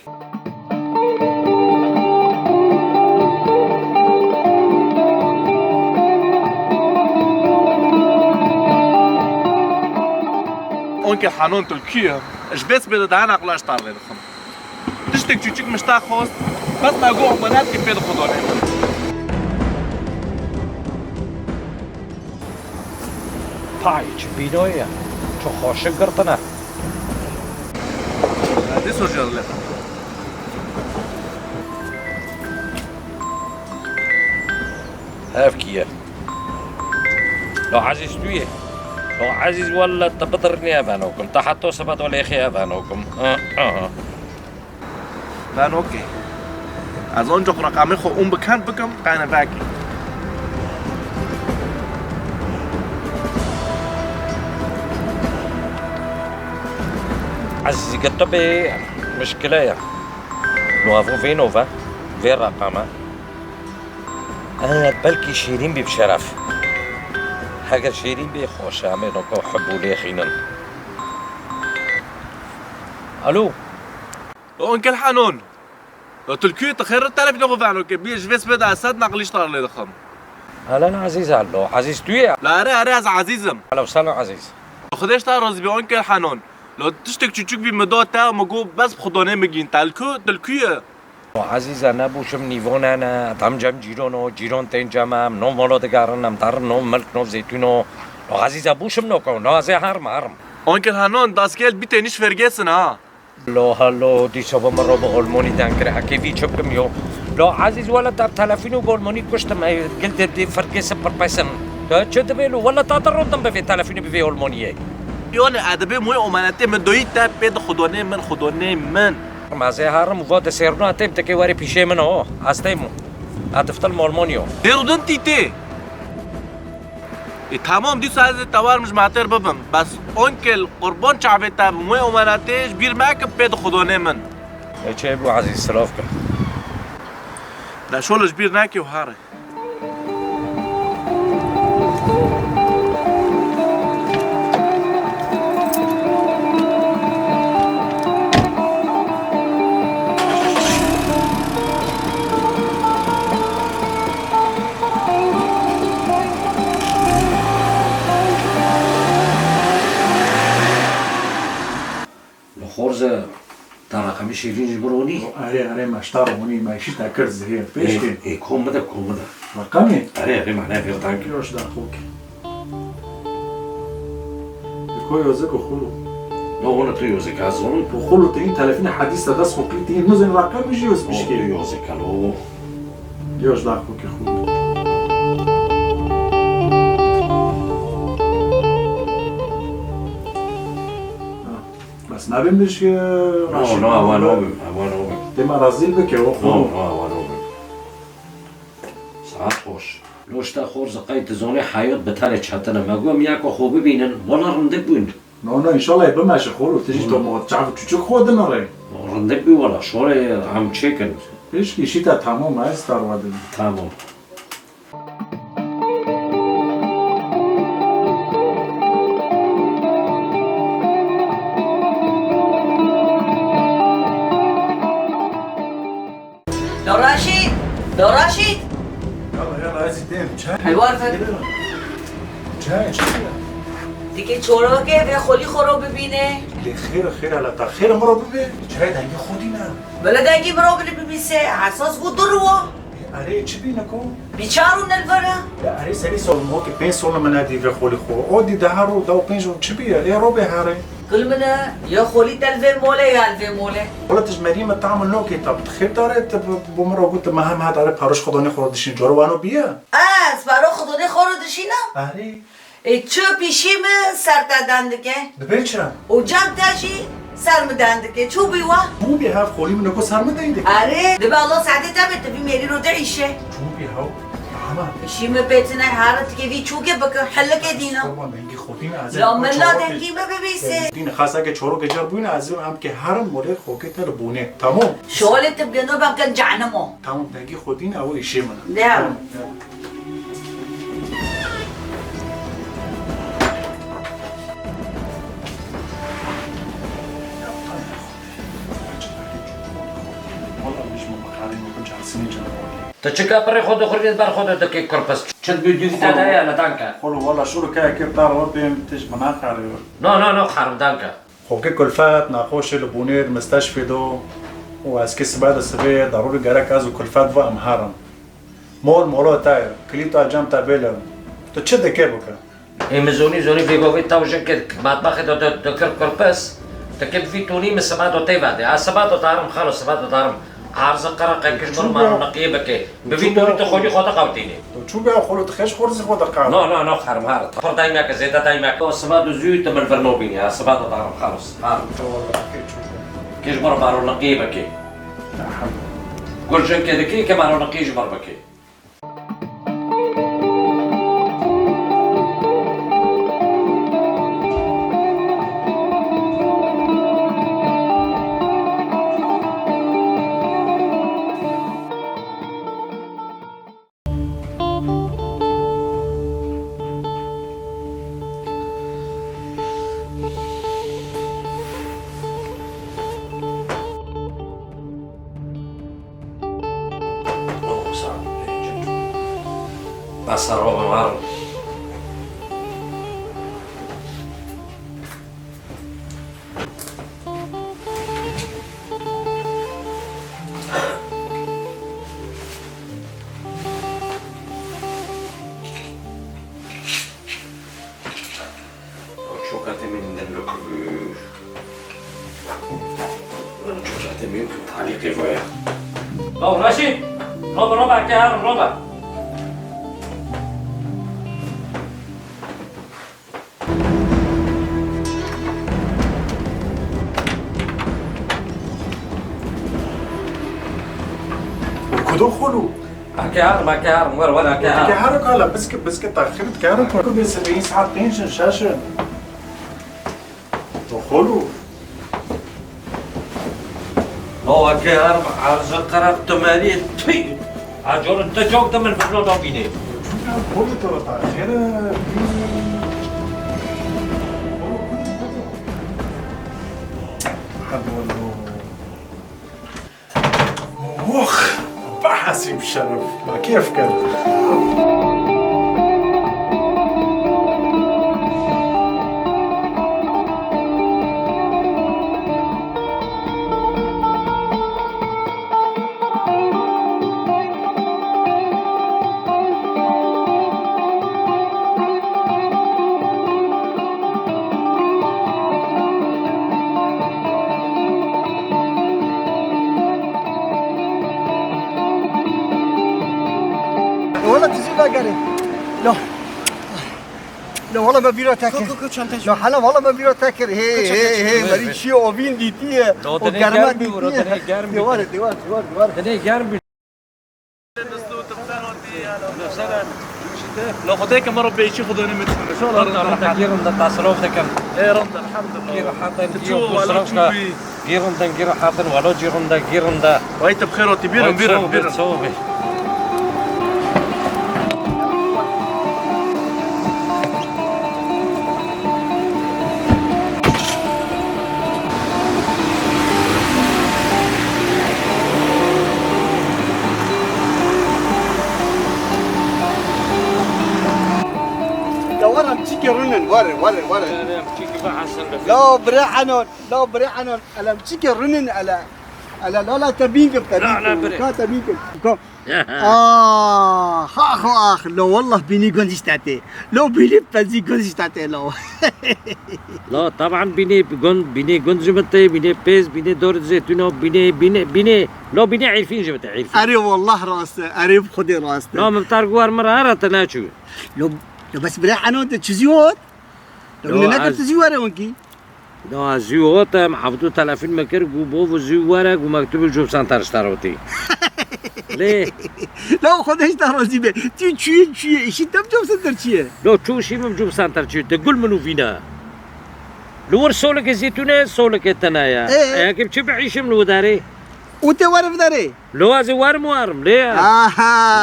Onkel Hanon Türkiye. Ich weiß bitte da nach Glas da werden. Tiştek küçük müştah host. Bas ma go manat ki ped khudone. پایچ بینویه چو خوشه گرتنه Hadi soruyorlar. هاف كيه لو عزيز تويه لو عزيز ولا تبطرني افانوكم تحتو سبت ولا اخي افانوكم Dann okay. Also unsere Raqami kho unbekannt bekommen, keine Werke. عزيز قلت به مشكلة يا نوافو فينوفا في الرقمة أنا بلكي شيرين بي بشرف حاجة شيرين بي خوش عمينو كو حبوا لي خينا ألو Onkel Hanon. Türkiye تخير تعرف نقول عنه كبير جبس بدا أسد نقليش طار لي دخم. هلا أنا عزيز علو عزيز تويا لا أرى عزيزم. لو سنة عزيز خدش تعرض بي Onkel Hanon. لو تشتك تشوك بي مدة تا مجو بس بخدانه مجين تلكيه. عزيز أنا بوشم نيفون أنا دم جم جيرون تين جمام نو مولود قارنم دار نو ملك نو زيتونو عزيز بوشم نوكو نو زي هرم. Onkel Hanon das Geld bitte nicht vergessen ha. هلو دي شباب مرة بغلموني دانكرها كيفي شبكم يو لو عزيز ولا دار تلفينو بغلموني كشتم قلت دي فرقي سبر بايسن شو تبيلو ولا تاترون بفي تلفينو بفي غلموني يعني ادبي موي امانته من دويتا بيد خدانه من ما زي هرم وفاد سيرنو هتم تكي واري بيشي من هو هستيمو هتفتل مالمونيو ديرودن تيتي تمام دي ساعه توار مش معتر ببم بس اونكل قربان شعبتا موي امانتهش بير معك بيد خدانه من ايش ابو عزيز سلافك ده شولش بير ناكي وهاري خورزه در رقمی شیرین برونی آره مشتاقونی ماشی تکرد زهیر پیش که کم بده رقمی آره معنی وردان کیوش در خوک کوی اوزه کو خلو نو اون تو یوزه کازون تو خلو تین تلفین حدیث دست خوکی تین نزن رقم میشی وز پیش که یوزه کالو یوش در خوک خلو بس نبیمش که نه اوانو تیم رازیل بکه و خلو اوانو ساعت خوش لوشتا خورز قایت زونه حیات بتره چتنه مگوم یکو خوب ببینن ولا رنده بوین نه انشالله بمشه خلو تجی تو ما چعب چوچک خود نره رنده بی ولا شوره هم چیکن پیش که شیتا تمام است در وادن تمام لو راشد لو راشد يلا يلا عايز الدين شاي حلوة الفرد شاي دیگه چورا که به خلی خورو ببینه خير على تاخير مرة ببي شاي ده خودينا ولا دنگی برو بلی ببیسه اساس بود دروا اري چبي نكو بیچارون الورا اري سري سول مو كي بين سول منادي في خولي خو اودي دهارو داو بينجو چبي اري روبي هاري کل منه یا خلی تلوه موله یا الوه موله ولا تجمري ما تعمل نوكي طب تخير دارت بمرة قلت ما هم هاد على باروش خدوني خودشين جورو وانو بيا از برا خدونه خورو دشینم اري چه پیشیم سر دندکه دبل چرا و جمع تاشی سر مدندکه چو بیوا مو بي هاف خولي منكو سر ما دايدك آره دبا الله سعده تبت تبی میری رو دعیشه شو بي هاو ماما پیشیم بیتنه هارت که وی چوکه بکن حلقه دینا طبعا دنگي خودينا عزيز لا من لا دنگی ببیسه دين خاصة که چورو که جربوين عزيز هم که هرم موله خوكي تر بونه تمام شغل تبقنو بمکن جعنمو تمام دنگي خودينا او ايشي منا نعم. والله مش مبخارين ما كنتش عارفين جربوا تا چه کپری خود خوردید بر خود دکی کرپس چه بیدی تا یا لدانکا قولوا والله شو ركاية كيف طار ربي تيش مناخر نه خرم دانکا خوكي كلفات ناقوش البونير مستشفى دو واسكيس بعد السبيع ضروري جارك ازو كلفات فا امهارم مولو تاير كليتا جام تابيلا تشد كيبوكا این زونی بیگوی تاوجن که مطبخ دکر کرپس تکل فی تونی مسمات و تیواده سبات دارم خلاص سبات دارم عرض قرق کش بر مارو نقیه بکی ببین دوری تو خودی خود قوتینی شو بيع خلو تخش خورزي خود قاعد نه خرم هارت فر دایما که زیده دایما که سبات زوی تمر فرنو بینی سبات دارم خلاص کش بر مارو نقیه بکی گل جن که دکی که مارو نقیه جبر بکی بس رو بمارو شوكاتي من اللوكوش شوكاتي من تعليقي فويا او رشيد ربع كهرب ربع دخلوا كهار ولا كهار كهارك هلا بس تاخرت كهارك كل 70 ساعه تنشن شاشه دخلوا هو كهار عرض قرار تمارين تفي عجور انت جوك من فرنو دوبيني كل ترى تاخير وخ بحسي بشرف ما كيف كان والله تزيد قريب لا لا والله ما بيرو تاكر لا حنا والله ما بيرو تاكر هي مريض شي اوبين ديتيه وكرمات ديتيه ديوار لو خديك مرة بيجي خذوني مثل شو الله جيرم ده تصرف ده كم ايه رمض الحمد لله جيرم حاطن تشوف ولا تشوفي جيرم حاطن ولا جيرم ده وانت بخير وتبيرم بيرم صوبي رنن ورا لا بريحنون لا بريحنون على مشيكي رنن على لا تبينكم لا تبينكم اخ لو والله بيني جونزي تاعتي لو بيني بتزي جونزي تاعتي لو لا طبعا بيني جون جبتي بيني بيز بيني دور زيتونة بيني لو بيني عارفين جبتي عارفين اري والله راسه اري خدي راسه لا مبتارقوار مرة تناشو لو بس بريحنون تشزيوت لو ناكل تزيوره ونكي لا زيوت محافظو تلافين مكر بوفو زيوارة ومكتوب الجوب سانتر اشتروتي ليه؟ لا خدش تروزي بي تشي ايش انت بجوب سنتر تشي لو تشوشي بجوب سانتر تقول منو فينا لور سولك الزيتونة سولك التنايا ايه كيف تبعيش من وداري وانت وارف داري لو ازي وارم ليه؟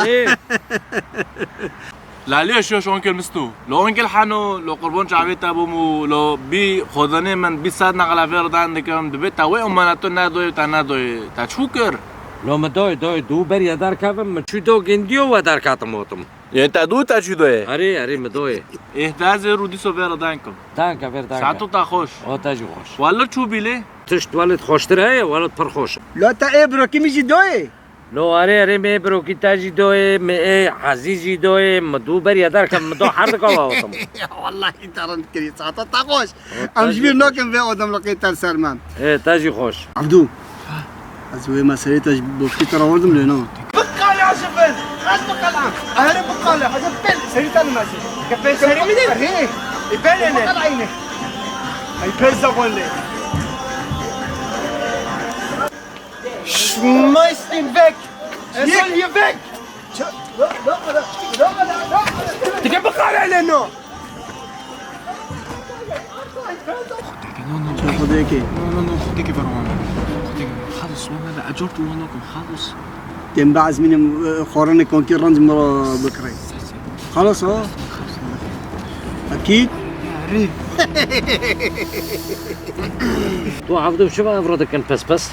ليه؟ لا ليش شو انكل مستو لو انكل حانو لو قربون شعبي تابومو لو بي خذني من بي سادنا على فيرد عندك ام دبيتا وي اماناتو نادوي تنادوي تشوكر لو ما دوي دو بري دار كافم ما شو دو جنديو ودار كاتموتم يعني تادو تشودوي اري ما دوي اهتاز رودي سو فيرد عنكم تانكا فير تانكا ساعتو تاخوش او تاجي خوش ولا شو بيلي تشت ولد خوشتر ولد برخوش لو تا ابرو كي ميجي دوي لو اري مي برو كي تاجي دوي مي عزيزي دوي مدو بري دار كم مدو حركه واوتم والله ترى كري ساعتو تاخوش ام جبير نوكم في قدام لقيت سلمان ايه تاجي خوش عبدو ازوي ما سريتش بوكي ترى وردم لهنا بقالي عشفن خلاص بقالي انا بقالي عشفن سريت انا ماشي كفايه سري مني ايه يبان انا بقال عينك هاي بيزا ولا Schmeiß ihn weg! Er soll hier weg! تجيب بقال علينا خديك خديك بروان خديك خلص وانا اجرت وانكم خلص تنبعز من خورني كونكي رنز مرة بكري خلاص اكيد ريت تو عبدو شو افرضك كان بس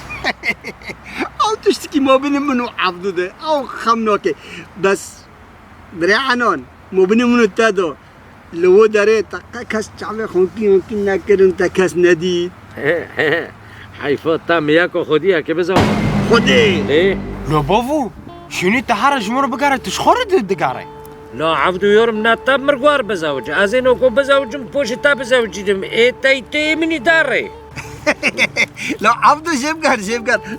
او تشتكي ما بين منو عبدو ده او خمنوكي بس بريحانون مو بين منو تادو لو داري كاس تعمل ممكن ناكل انت كاس نديد حيفوت تام ياكو خديها كبزو خدي ليه؟ لو بوفو شنو تحرج مرة بقارة تشخرد الدقارة لا عبدو يورم ناتاب مرقوار بزوج ازينو كو بزوجم بوش تا بزوجم ايه تاي مني داري لو عبدو شبقر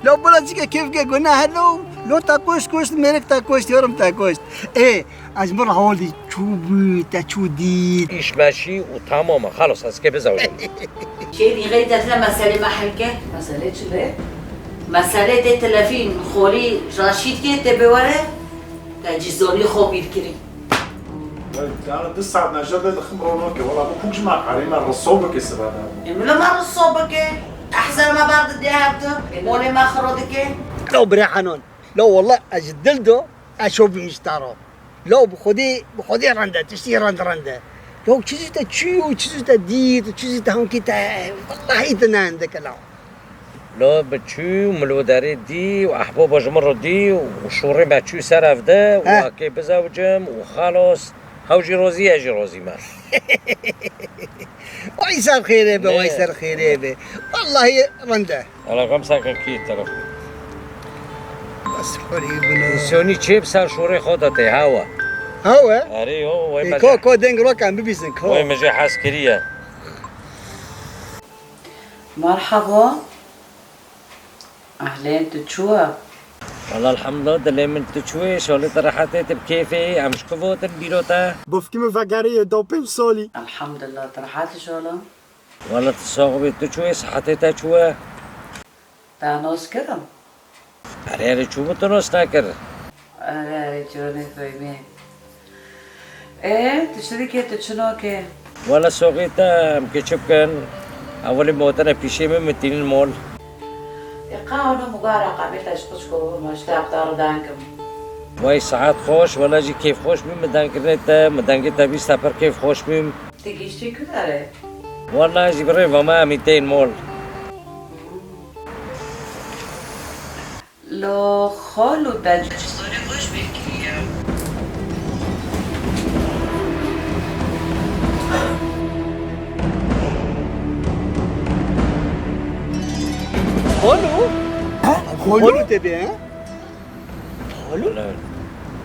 لو بلاتك كيف قلنا لو تاكوش كوشت ميرك تاكوشت يورم تاكوشت ايه اجمر هولي تشوبي تشودي ايش ماشي وتمام خلص اسكي بزوجم شيء غير تسلم مسألة ما حلكة مسألة شو ده؟ مسألة ده تلفين خوري رشيد كي تبي تجزوني خوبير كريم انا تسعة نجد خمرونك والله بوكش مع قرينا الرصوبك السبب إملا ما رصوبك أحسن ما بعد الذهب ولا ما خرجك لو بريحانون لو والله اجدلدو اشوف مشتارو لو بخدي رندا تشتي رندا لو تشيزي تشيو تشيزي تديت تشيزي تهونكي والله إذن عندك لا لو بتشو ملوداري دي واحبوب جمر دي وشوري بتشو سرف ده وكي بزوجم وخلاص هاوجي روزي اجي روزي ما ويسر خيريبه ويسر خيريبه والله رندا على خمسة كي ترى بس قريبنا سوني تشيب صار شوري خودتي هوا اري هو وين كو دنگ رو كان ببيسن كو وين مجي عسكريه مرحبا أهلين تشوا والله الحمد لله دلي من تشوي شغلي طرحتي بكيفي امش كفوت البيروتا بوفكي مفاقارية دوبيم سولي الحمد لله طرحات شغلة والله تصاغبي تشوي صحتي تشوي تانوس كرم اري شو بتنوس ناكر أري جوني فيمي إيه تشتري كي تشنو كي ولا سوقيتا مكتشب كان اول موتنا بيشي من متين المول قاونو مقارا قابلت اشقشكو مشتاق دار دانكم واي ساعات خوش ولا جي كيف خوش من مدانكتا بيستا پر كيف خوش من تيجيشتي كداره والله جبري وما 200 مول لو خالو دج خوش بگیریم خلو خلو تبي ها خلو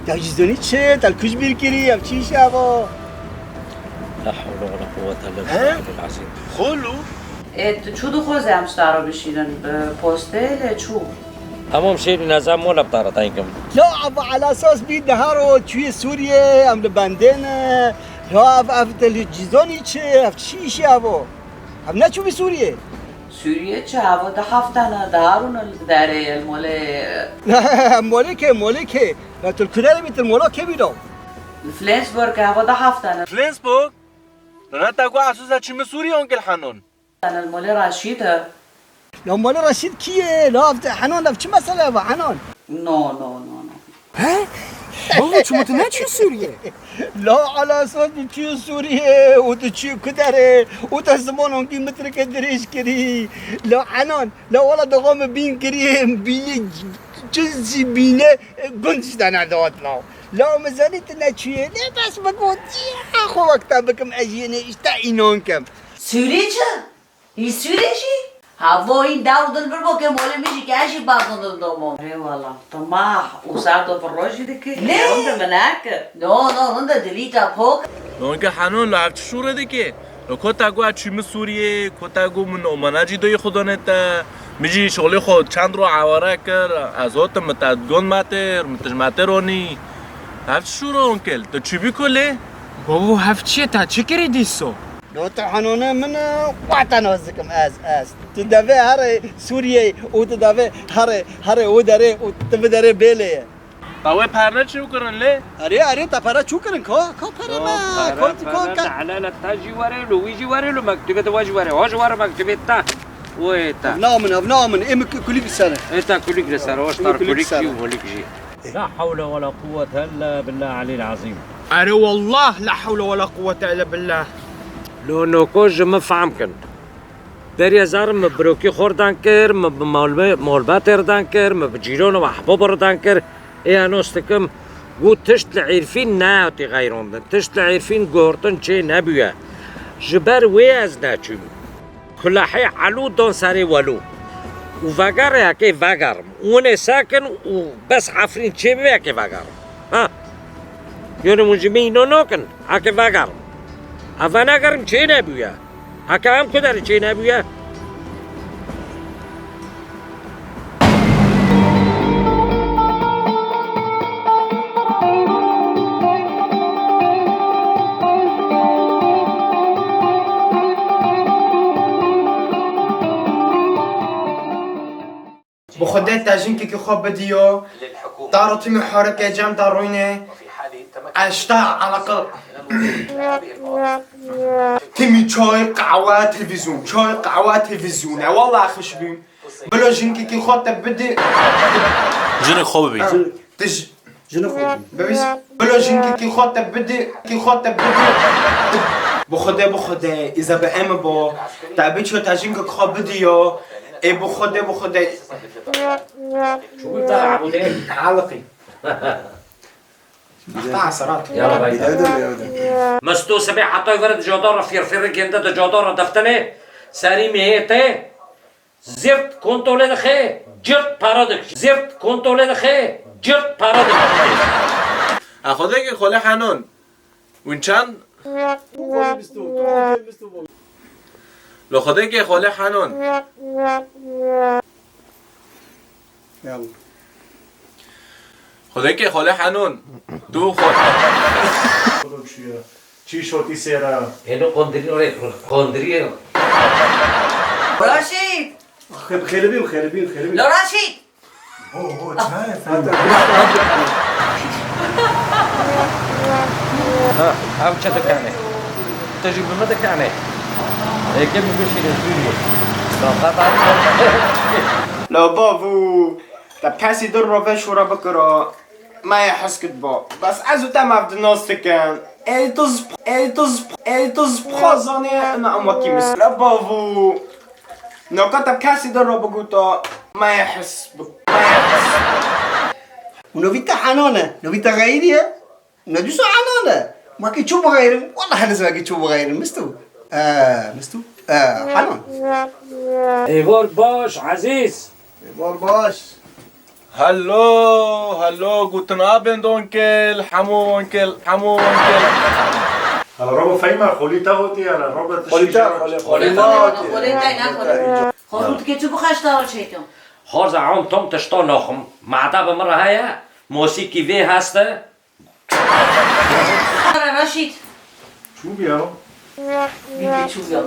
تجزوني چه تلكوش بيركري ام چی شابو لا حول ولا قوة الا بالله العظيم. خلو چو دو خوزه همش دارا بشیرن پوستل چو تمام شيء نظام مولا بطارة تاينكم. لا على اساس بيد نهارو توی سوریه ام لبندن لا اف تلجزوني چه اف چی شابو ام نه چو بسوریه سوریه چه هوا ده هفتنه دارون داره الموله مولکه لا تلكدار بيت المولا كه بيدو فلنسبورگ هوا ده هفتنه فلنسبورغ رنا تاكو اساسا چي مسوري اونكل حنون الموله رشیده لا مولا رشيد كيه لا حنان اف چه مسئله با حنان نو نو نو نو بابا شما تو نه چی سوریه لا على اساس چی سوریه و تو چی کدره و تو زمان اونکی متر که درش کری لا حنان لا والا دقام بین کری بینه چیزی بینه گنج دانه داد لا مزانیت نه چیه نه بس بگو خو وقتا بکم اجینه اشتا اینان کم سوریه چه؟ این سوریه چی؟ هوا این داودن بر با که موله میشه که اشی باقندن دومون ای والا طماح وساعدوا في الرجل ديك ليه رنده مناك نو رنده دليتا فوق اونكل حنون لا چ شوره ديكي لو كوتاغو چي مسوري كوتاغو من اومناجي دوي خودانتا میجی شغلی خود چند رو عواره کر از هات متدگون ماتر متجماترونی هفت شورو اونکل تو چی بیکله؟ بابا هفت چیه تا چی کری دیسو؟ لو تحنونه من وقتا نوزكم از تدافع هر سوریه و تدافع هر او داره و تبداره بیله باوی پرنه چی بکنن لی؟ اره تا پرا چو کرن کا پرا ما کا على تاجي وريلو ويجي وريلو مكتوبة واجي وري واجي ورا مكتوبة تا ويتا نامن ام كليك سنه ايتا كلك لسر واش طار كلك جي وهوليك جي لا حول ولا قوة الا بالله العلي العظيم. أري والله لا حول ولا قوة إلا بالله. لو نوكوج ما فهمكن دريا زار مبروكي خوردان كر مولبات اردان كر مبجيرون وحبوب اردان كر ايه انوستكم قوت تشت العيرفين ناوتي غيرون تشت العيرفين قورتن چه نبويا جبر ويز ناچوم كل حي علو دون ساري ولو وفاقر ياكي فاقر ونه ساكن وبس عفرين چه بي ياكي فاقر ها يوني مجمعينو نوكن هاكي فاقر افانا گرم چه نبويا هاكا هم كدر چه نبويا بخدت تاجين كي خوب بديو دارو تيمي حركة جام داروينه اشتا على قل تيمي شوي قعوة تلفزيون شوي قعوة تلفزيون والله اخش بيم بلو جنكي كي خوت بدي جن خوب بي جنو خوب ببيس بلو جنكي كي خوت بدي بخده اذا بام بو تعبيت شو تاجين كي خوب بديو اي بخده شو قلت عبودين علقي قطع سرات يلا باي مستو سبي حتى يفرد جدار فرفرك انت جدار دفتنه ساري مهته زرت كنترول دخه جرت پارادک زرت كنترول دخه جرت پارادک اخوده که خاله حنون اون چند لو خده که خاله حنون يلا خده که خاله حنون تو خود چی شوتی سیرا اینو قندری راشد خربين لا راشد هم چه دکانه تجيب ما دکانه كيف بيمشي للفيديو لا قطع لو بابو طب كاسي در فيش ورا بكرة ما يحس كتبا بس عزو تم عبد الناس تكن ايتوز بخوزاني انا اموكي مس لا بابو لو كتب كاسي در بقوتا ما يحس ونوفيتا حنانه نوفيتا غيريه ندوسو حنانه ما كي تشوف غير والله هذا زواجي تشوف غير مستو مستو حنون ایوار باش عزیز. بار باش. هلو guten Abend onkel حمو onkel حمو onkel. على ربع فايمة خوليتا هوتي على ربع خوليتا خورود که تو بخش دار چیتم خارز عام تم تشتا ناخم معتب مرة هيا موسيقي في هسته. رشید شو بيا؟ بیبی چو بیا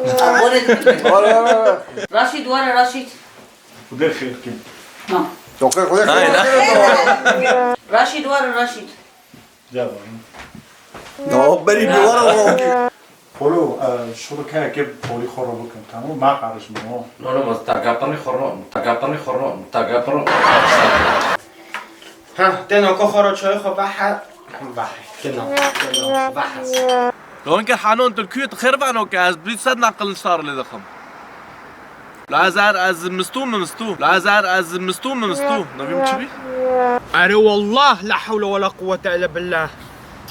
رشید واره رشید خدا خير كم. نه رشید واره رشید جاوا. بري بورا. خلو شو بكها كيف خولي خربو كم تمام ما قارش منو. نو بس تاقابني خورون تاقابني. ها تنو كخرج شوي خو بحر بحث لو onkel حنون تلكيت خربان اوكي از بريد صد نقل صار اللي ضخم. لازار از مستوم لازار نبيم تشبي؟ أري والله لا حول ولا قوة إلا بالله.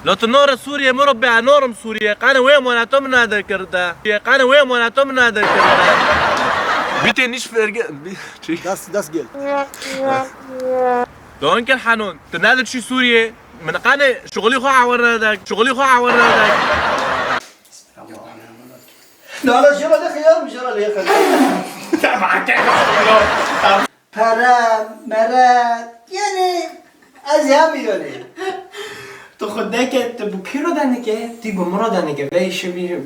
لو تنور سوريا مربع نورم سوريا قانا وين وانا تمنا ذكرتا بيتي نيش فرق داس جيل. لو انكل حنون تنادل شي سوريا من قانا شغلي خو عورنا ذاك لا جرى لي خيار جرى لي خيار. مرات يعني أزهمي يعني. تو خدای که تو بکی رو دنگه تی با مرا دنگه ویش بی